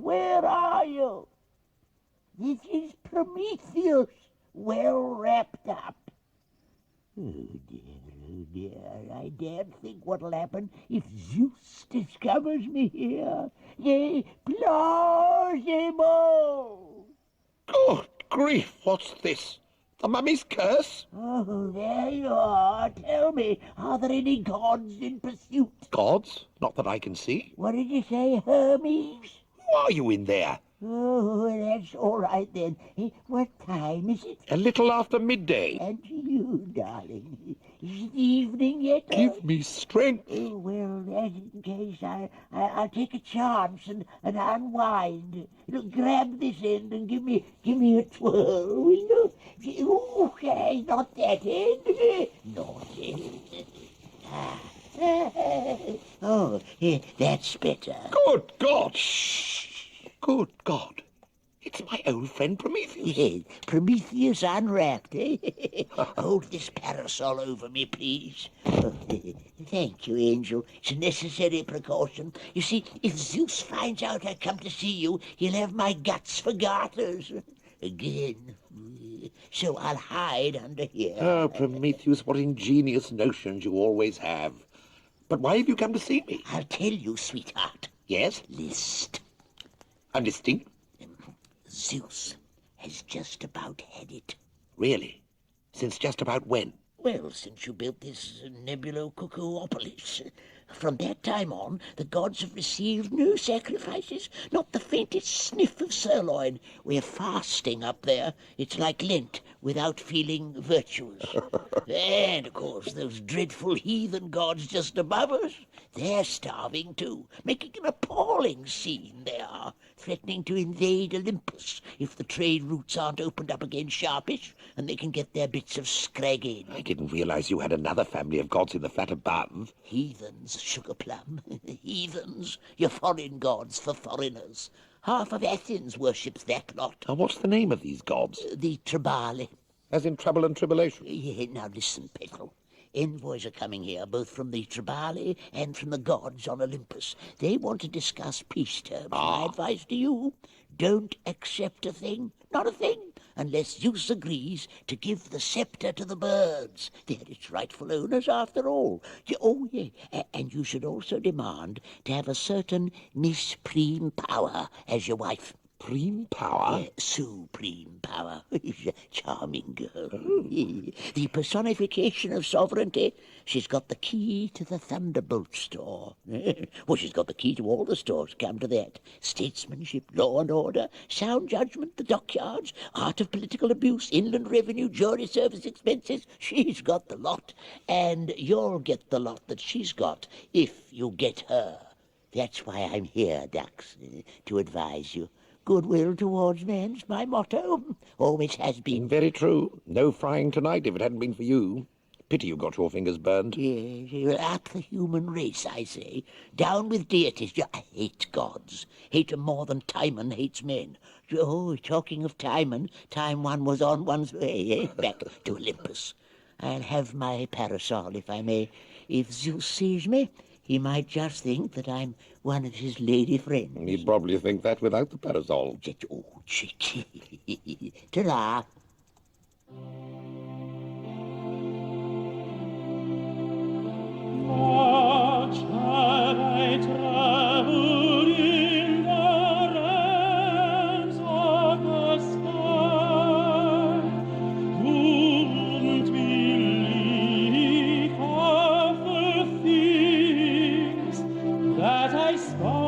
where are you? This is Prometheus, well wrapped up. Oh dear, I daren't think what'll happen if Zeus discovers me here. Yea, plausible! Good grief, what's this? The mummy's curse? Oh, there you are. Tell me, are there any gods in pursuit? Gods? Not that I can see. What did you say, Hermes? Who are you in there? Oh, that's all right then. What time is it? A little after midday. And you, darling, is it evening yet? Give me strength. Oh, well, in case I'll take a chance and unwind. Look, grab this end and give me a twirl, will you? Okay, not that end. Not end. Oh, that's better. Good God! Shh! Good God! It's my old friend Prometheus. Yes, Prometheus unwrapped, eh? Hold this parasol over me, please. Thank you, Angel. It's a necessary precaution. You see, if Zeus finds out I come to see you, he'll have my guts for garters. Again. So I'll hide under here. Oh, Prometheus, what ingenious notions you always have. But why have you come to see me? I'll tell you, sweetheart. Yes? List. I'm listening. Zeus has just about had it. Really? Since just about when? Well, since you built this Nebulocuckoopolis. From that time on, the gods have received no sacrifices, not the faintest sniff of sirloin. We're fasting up there. It's like Lent, without feeling virtuous. And, of course, those dreadful heathen gods just above us, they're starving too, making an appalling scene they are, threatening to invade Olympus if the trade routes aren't opened up again sharpish and they can get their bits of scrag in. I didn't realize you had another family of gods in the flat above. Heathens, sugar plum. Heathens, your foreign gods for foreigners. Half of Athens worships that lot. Now, what's the name of these gods? The Triballian. As in trouble and tribulation? Yeah, now listen, Petal. Envoys are coming here, both from the Triballi and from the gods on Olympus. They want to discuss peace terms. My advice to you, don't accept a thing, not a thing, unless Zeus agrees to give the sceptre to the birds. They're its rightful owners, after all. Oh, yeah, and you should also demand to have a certain Miss Prime Power as your wife. Prime Power? Supreme Power. She's a charming girl. The personification of sovereignty. She's got the key to the Thunderbolt store. Well, she's got the key to all the stores, come to that. Statesmanship, law and order, sound judgment, the dockyards, art of political abuse, inland revenue, jury service expenses. She's got the lot. And you'll get the lot that she's got if you get her. That's why I'm here, Dux, to advise you. Goodwill towards men's my motto. Always has been. Very true. No frying tonight if it hadn't been for you. Pity you got your fingers burned. Yes, up the human race, I say. Down with deities. I hate gods. Hate 'em more than Timon hates men. Oh, talking of Timon, time one was on one's way, eh? Back to Olympus. I'll have my parasol, if I may. If Zeus sees me, he might just think that I'm one of his lady friends. He'd probably think that without the parasol. Oh, cheeky. Ta-ra. What shall I travel in the realms of the sky? Wouldn't believe half the things that I spy.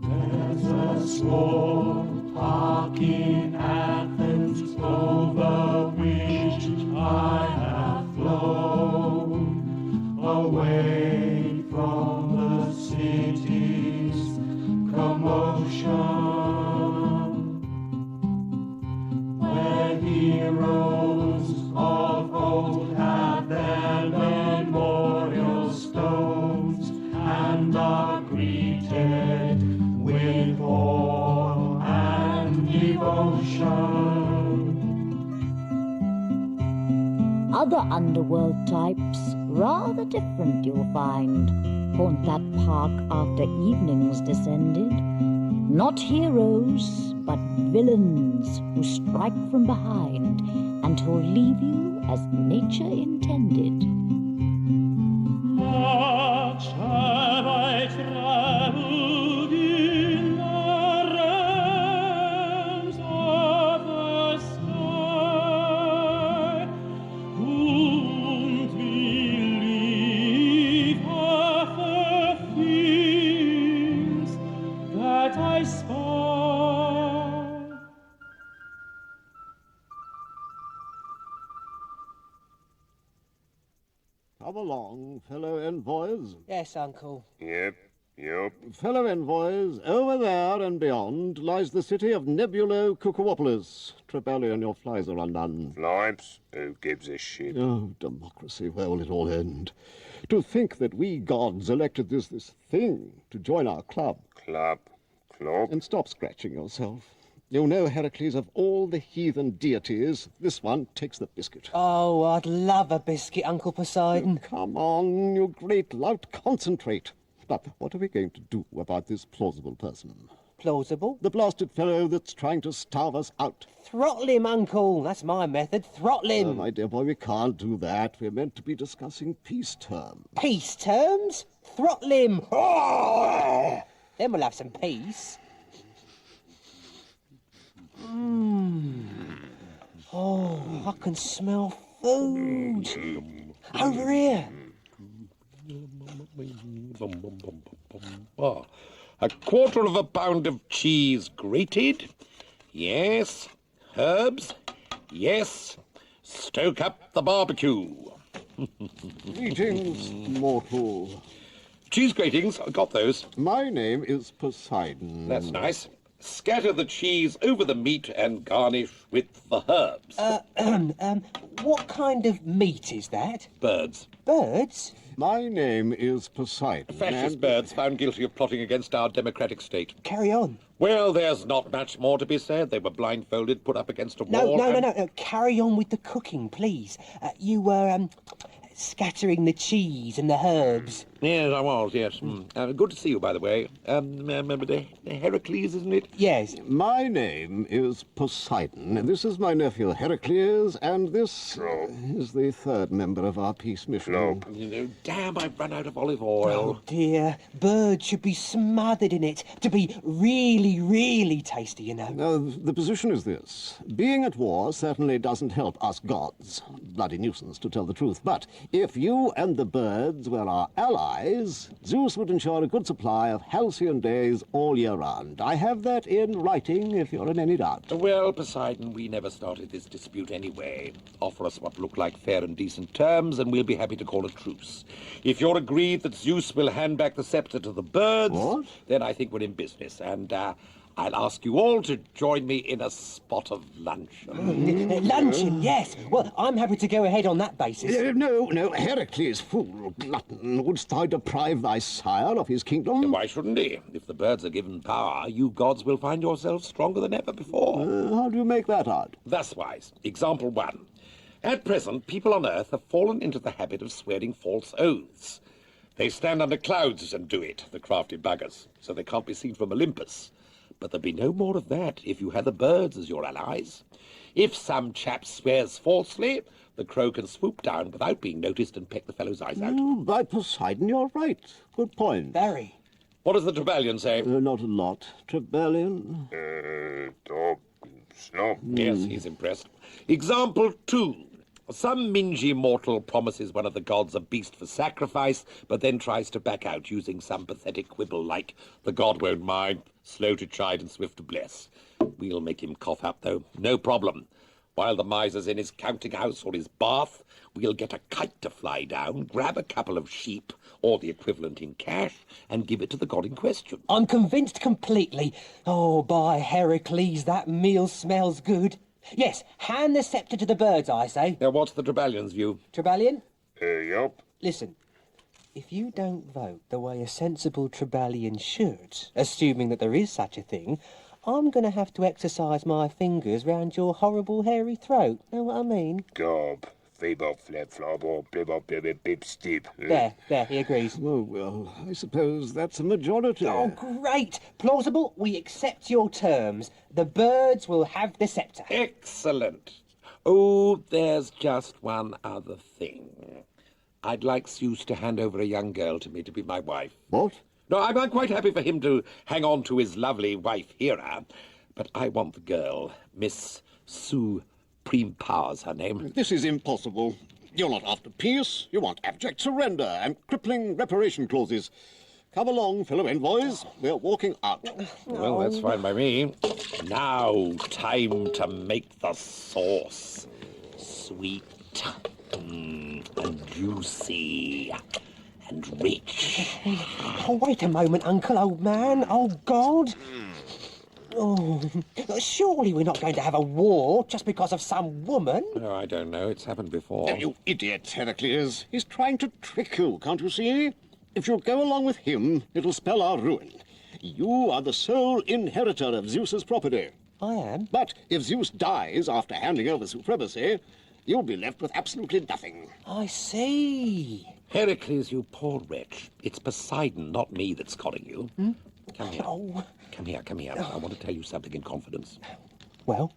There's a small park in Athens over which I have flown away from the city's commotion, where heroes of old have their memorial stones and are greeted with awe and devotion. A Other underworld types, rather different you'll find, haunt that park after evening's descended. Not heroes, but villains who strike from behind and who'll leave you as nature intended. Much have I traveled in the realms of the sky, und believe half the things that I spy. Come along, fellow envoys. Yes, Uncle. Yep. Fellow envoys, over there and beyond lies the city of Nebulo Cucuopolis. Triballian, your flies are undone. Flies? Who gives a shit? Oh, democracy, where will it all end? To think that we gods elected this thing to join our club. Club? And stop scratching yourself. You know, Heracles, of all the heathen deities, this one takes the biscuit. Oh, I'd love a biscuit, Uncle Poseidon. Oh, come on, you great lout, concentrate. But what are we going to do about this plausible person? Plausible? The blasted fellow that's trying to starve us out. Throttle him, Uncle. That's my method. Throttle him. Oh, my dear boy, we can't do that. We're meant to be discussing peace terms. Peace terms? Throttle him. Then we'll have some peace. Oh, I can smell food. Over here. A quarter of a pound of cheese grated. Yes. Herbs. Yes. Stoke up the barbecue. Greetings, mortal. Cheese gratings, I got those. My name is Poseidon. That's nice. Scatter the cheese over the meat and garnish with the herbs. What kind of meat is that? Birds. Birds? My name is Poseidon. Fascist birds found guilty of plotting against our democratic state. Carry on. Well, there's not much more to be said. They were blindfolded, put up against a wall. No. Carry on with the cooking, please. You were, scattering the cheese and the herbs. Yes, I was, yes. Good to see you, by the way. The Heracles, isn't it? Yes. My name is Poseidon. This is my nephew Heracles, and this is the third member of our peace mission. Damn, I've run out of olive oil. Oh, dear. Birds should be smothered in it to be really, really tasty, you know. The position is this. Being at war certainly doesn't help us gods. Bloody nuisance, to tell the truth. But if you and the birds were our allies, Zeus would ensure a good supply of halcyon days all year round. I have that in writing, if you're in any doubt. Well, Poseidon, we never started this dispute anyway. Offer us what look like fair and decent terms, and we'll be happy to call a truce. If you're agreed that Zeus will hand back the scepter to the birds, then I think we're in business, and I'll ask you all to join me in a spot of luncheon. Luncheon, yes. Well, I'm happy to go ahead on that basis. No, Heracles, fool, glutton. Wouldst thou deprive thy sire of his kingdom? Why shouldn't he? If the birds are given power, you gods will find yourselves stronger than ever before. How do you make that out? Thuswise, example 1. At present, people on Earth have fallen into the habit of swearing false oaths. They stand under clouds and do it, the crafty buggers, so they can't be seen from Olympus. But there'll be no more of that if you have the birds as your allies. If some chap swears falsely, the crow can swoop down without being noticed and peck the fellow's eyes out. By Poseidon, you're right. Good point. Very. What does the Triballian say? Not a lot. Triballian? Snop. Yes, he's impressed. Example 2. Some mingy mortal promises one of the gods a beast for sacrifice, but then tries to back out using some pathetic quibble like, the god won't mind, slow to chide and swift to bless. We'll make him cough up, though. No problem. While the miser's in his counting house or his bath, we'll get a kite to fly down, grab a couple of sheep, or the equivalent in cash, and give it to the god in question. I'm convinced completely. Oh, by Heracles, that meal smells good. Yes, hand the scepter to the birds, I say. Now, what's the Triballian's view? Triballian? Yup. Listen, if you don't vote the way a sensible Triballian should, assuming that there is such a thing, I'm going to have to exercise my fingers round your horrible hairy throat. Know what I mean? Gob, Febob, flab, flob, or blibbob, blibbib, bib, stib. There, he agrees. Oh, well, I suppose that's a majority. Oh, great! Plausible, we accept your terms. The birds will have the sceptre. Excellent. Oh, there's just one other thing. I'd like Zeus to hand over a young girl to me to be my wife. What? No, I'm quite happy for him to hang on to his lovely wife, Hera, but I want the girl, Miss Sue Power's her name. This is impossible. You're not after peace. You want abject surrender and crippling reparation clauses. Come along, fellow envoys. We're walking out. Well, that's fine by me. Now, time to make the sauce. Sweet, and juicy, and rich. Oh, wait a moment, Uncle, old man. Oh, God. Oh, surely we're not going to have a war just because of some woman. No, I don't know. It's happened before. You idiot, Heracles. He's trying to trick you, can't you see? If you go along with him, it'll spell our ruin. You are the sole inheritor of Zeus's property. I am? But if Zeus dies after handing over supremacy, you'll be left with absolutely nothing. I see. Heracles, you poor wretch. It's Poseidon, not me, that's calling you. Hmm? Come here. Oh. Come here. I want to tell you something in confidence. Well?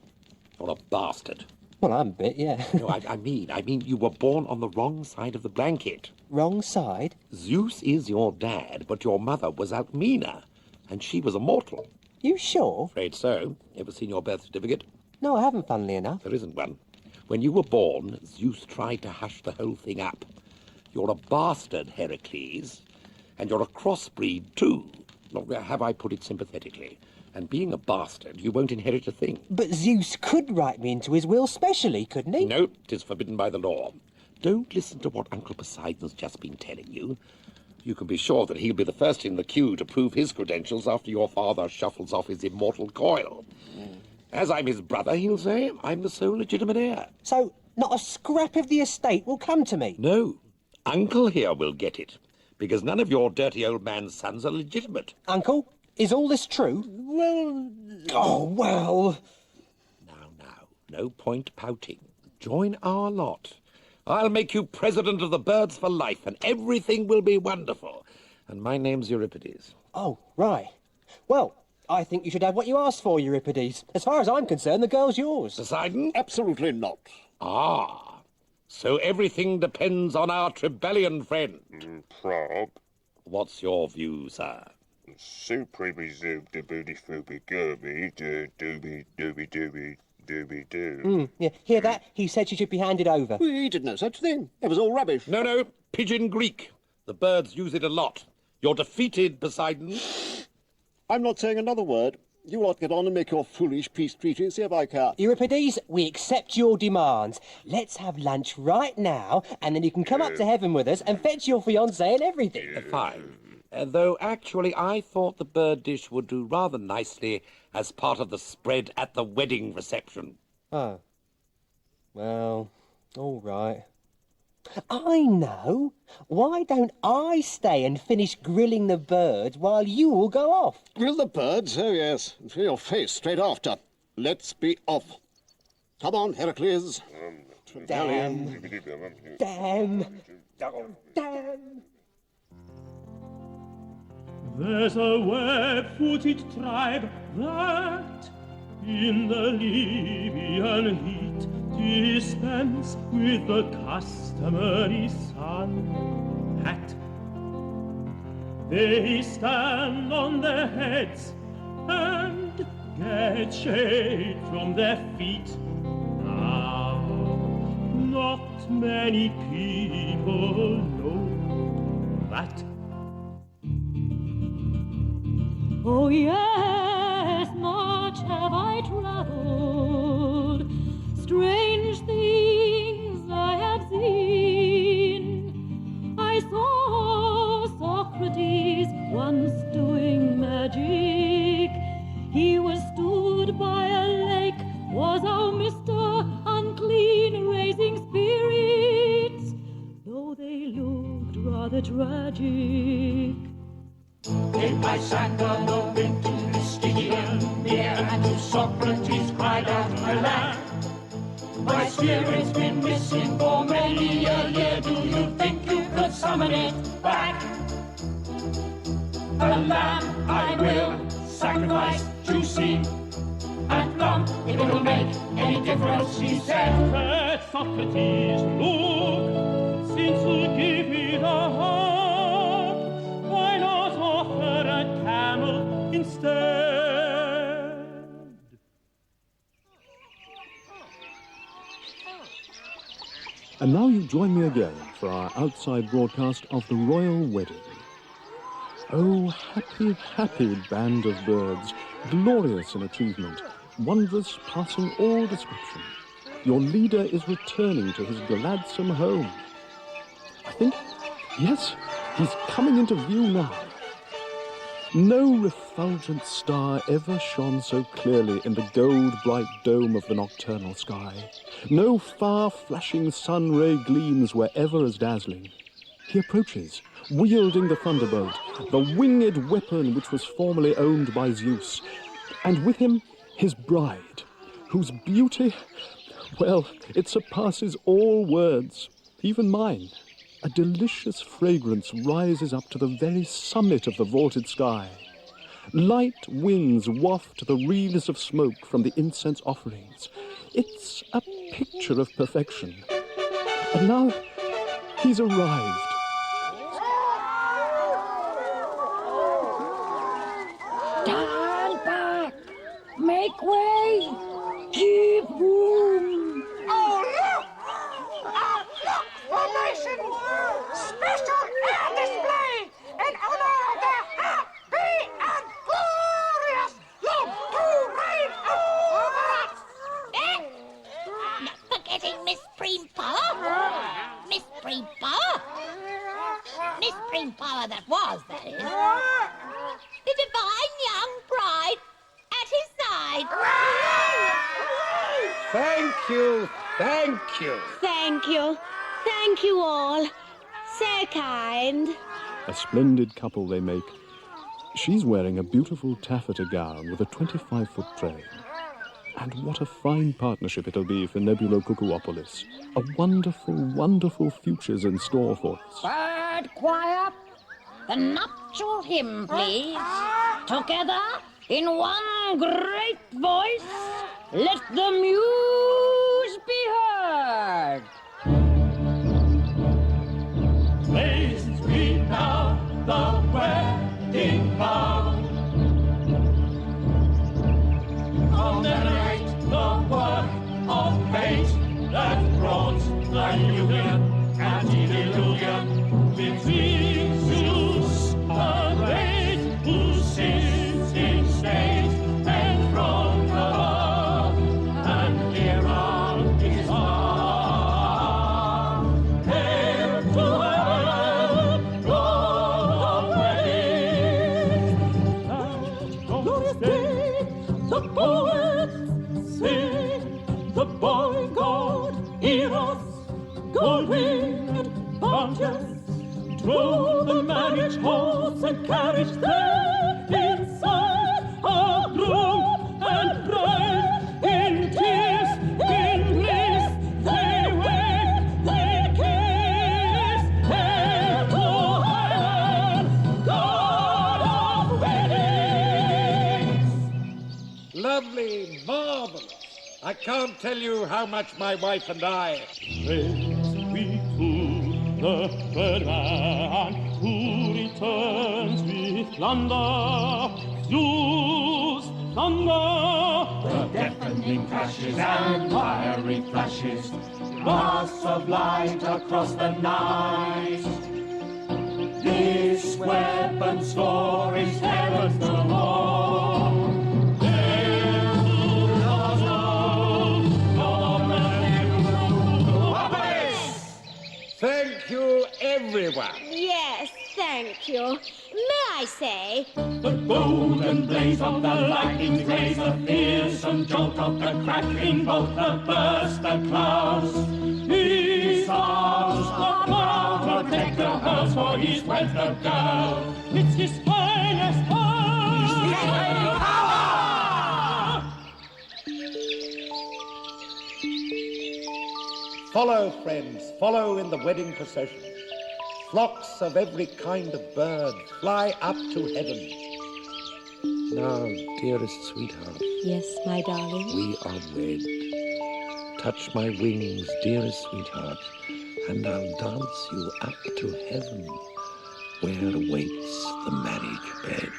You're a bastard. Well, I'm a bit, yeah. No, I mean you were born on the wrong side of the blanket. Wrong side? Zeus is your dad, but your mother was Alcmena, and she was a mortal. You sure? Afraid so. Ever seen your birth certificate? No, I haven't, funnily enough. There isn't one. When you were born, Zeus tried to hush the whole thing up. You're a bastard, Heracles, and you're a crossbreed, too. Have I put it sympathetically? And being a bastard, you won't inherit a thing. But Zeus could write me into his will specially, couldn't he? No, 'tis forbidden by the law. Don't listen to what Uncle Poseidon's just been telling you. You can be sure that he'll be the first in the queue to prove his credentials after your father shuffles off his immortal coil. As I'm his brother, he'll say, I'm the sole legitimate heir. So, not a scrap of the estate will come to me? No. Uncle here will get it, because none of your dirty old man's sons are legitimate. Uncle, is all this true? Well... Oh, well... Now, no point pouting. Join our lot. I'll make you president of the birds for life, and everything will be wonderful. And my name's Euripides. Oh, right. Well, I think you should have what you asked for, Euripides. As far as I'm concerned, the girl's yours. Poseidon? Absolutely not. Ah, so everything depends on our Triballian friend. Prob. What's your view, sir? Supreme zoom de booty foopy gooby do dooby dooby dooby dooby doo. Yeah, hear that? He said she should be handed over. We did no such thing. It was all rubbish. No, Pigeon Greek. The birds use it a lot. You're defeated, Poseidon. I'm not saying another word. You lot get on and make your foolish peace treaty, see if I care. Euripides, we accept your demands. Let's have lunch right now, and then you can come up to heaven with us and fetch your fiancée and everything. Fine. Though actually I thought the bird dish would do rather nicely as part of the spread at the wedding reception. Oh. Well, all right. I know. Why don't I stay and finish grilling the birds while you all go off? Grill the birds? Oh, yes. And for your face straight after. Let's be off. Come on, Heracles. Damn. Damn. Oh, damn. There's a web-footed tribe that in the Libyan heat dispense with the customary sun hat. They stand on their heads and get shade from their feet. Now, not many people know that. Oh yes, much have I traveled, strange things I have seen. I saw Socrates once doing magic. He was stood by a lake, was our Mr. Unclean, raising spirits, though they looked rather tragic. Came Lysander, no into the Stygian near, and to Socrates cried out, "My lad, My spirit's been missing for many a year. Do you think you could summon it back? A lamb I will sacrifice to see, and come if it'll make any difference, he said. Let Socrates look, since you give me the heart, why not offer a camel instead? And now you join me again for our outside broadcast of the royal wedding. Oh, happy, happy band of birds, glorious in achievement, wondrous passing all description. Your leader is returning to his gladsome home. I think, yes, he's coming into view now. No refulgent star ever shone so clearly in the gold-bright dome of the nocturnal sky. No far-flashing sun-ray gleams were ever as dazzling. He approaches, wielding the thunderbolt, the winged weapon which was formerly owned by Zeus, and with him his bride, whose beauty, well, it surpasses all words, even mine. A delicious fragrance rises up to the very summit of the vaulted sky. Light winds waft the wreaths of smoke from the incense offerings. It's a picture of perfection. And now he's arrived. Stand back! Make way! Give room! Oh, look! Look, formation! Special air display in honor of the happy and glorious love to reign over us! Not forgetting Miss Prime Power. Miss Prime Power. Miss Prime Power that was, that is. The divine young bride at his side. Thank you, thank you. Thank you. Thank you all. So kind. A splendid couple they make. She's wearing a beautiful taffeta gown with a 25-foot train. And what a fine partnership it'll be for Nebulo Cuckoopolis. A wonderful, wonderful future's in store for us. Bird choir, the nuptial hymn, please. Together, in one great voice, let the muse be heard. Please read now the wedding vow. Commemorate the work of fate that brought the union, antediluvian, between Zeus the great, who sits in state, and from above, and here on his arm. Hail to heaven, Lord of wedding! Glorious day, the poets sing, the boy god Eros, gold-winged, bounteous, drove the marriage horse and carriage there inside a groom and bride. In tears, in bliss, they wed, they kiss. Hail to heaven, God of weddings! Lovely, marvelous. I can't tell you how much my wife and I... Praise be to the Herdman who returns with thunder, Zeus, thunder. The deafening crashes and fiery flashes, blasts of light across the night. This weapon store is heaven's no more. Thank you, everyone. Yes, thank you. May I say? The golden blaze of the lightning's rays, the fearsome jolt of the crackling bolt, the burst of clouds. His arms are bound to protect the house, for he's wed the girl. It's his finest hour! His power! friends, follow in the wedding procession. Flocks of every kind of bird fly up to heaven. Now, dearest sweetheart. Yes, my darling. We are wed. Touch my wings, dearest sweetheart, and I'll dance you up to heaven, where awaits the marriage bed.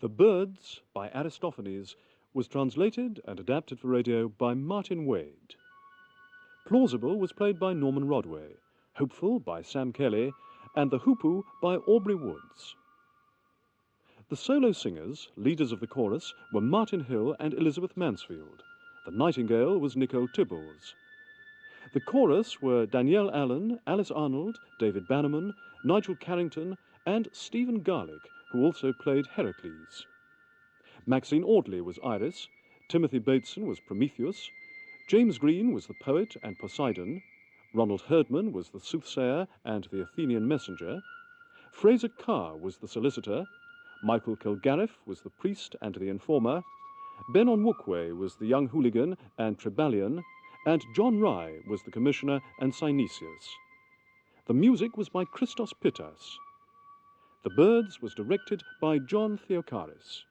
The Birds, by Aristophanes, was translated and adapted for radio by Martyn Wade. Plausible was played by Norman Rodway, Hopeful by Sam Kelly, and the Hoopoe by Aubrey Woods. The solo singers, leaders of the chorus, were Martyn Hill and Elizabeth Mansfield. The Nightingale was Nicole Tibbels. The chorus were Danielle Allen, Alice Arnold, David Bannerman, Nigel Carrington, and Stephen Garlick, who also played Heracles. Maxine Audley was Iris, Timothy Bateson was Prometheus, James Greene was the poet and Poseidon, Ronald Herdman was the Soothsayer and the Athenian messenger, Fraser Kerr was the Solicitor, Michael Kilgarriff was the priest and the informer, Ben on Wookwe was the young hooligan and Triballian, and John Rye was the commissioner and Synesius. The music was by Christos Pittas. The Birds was directed by John Theocharis.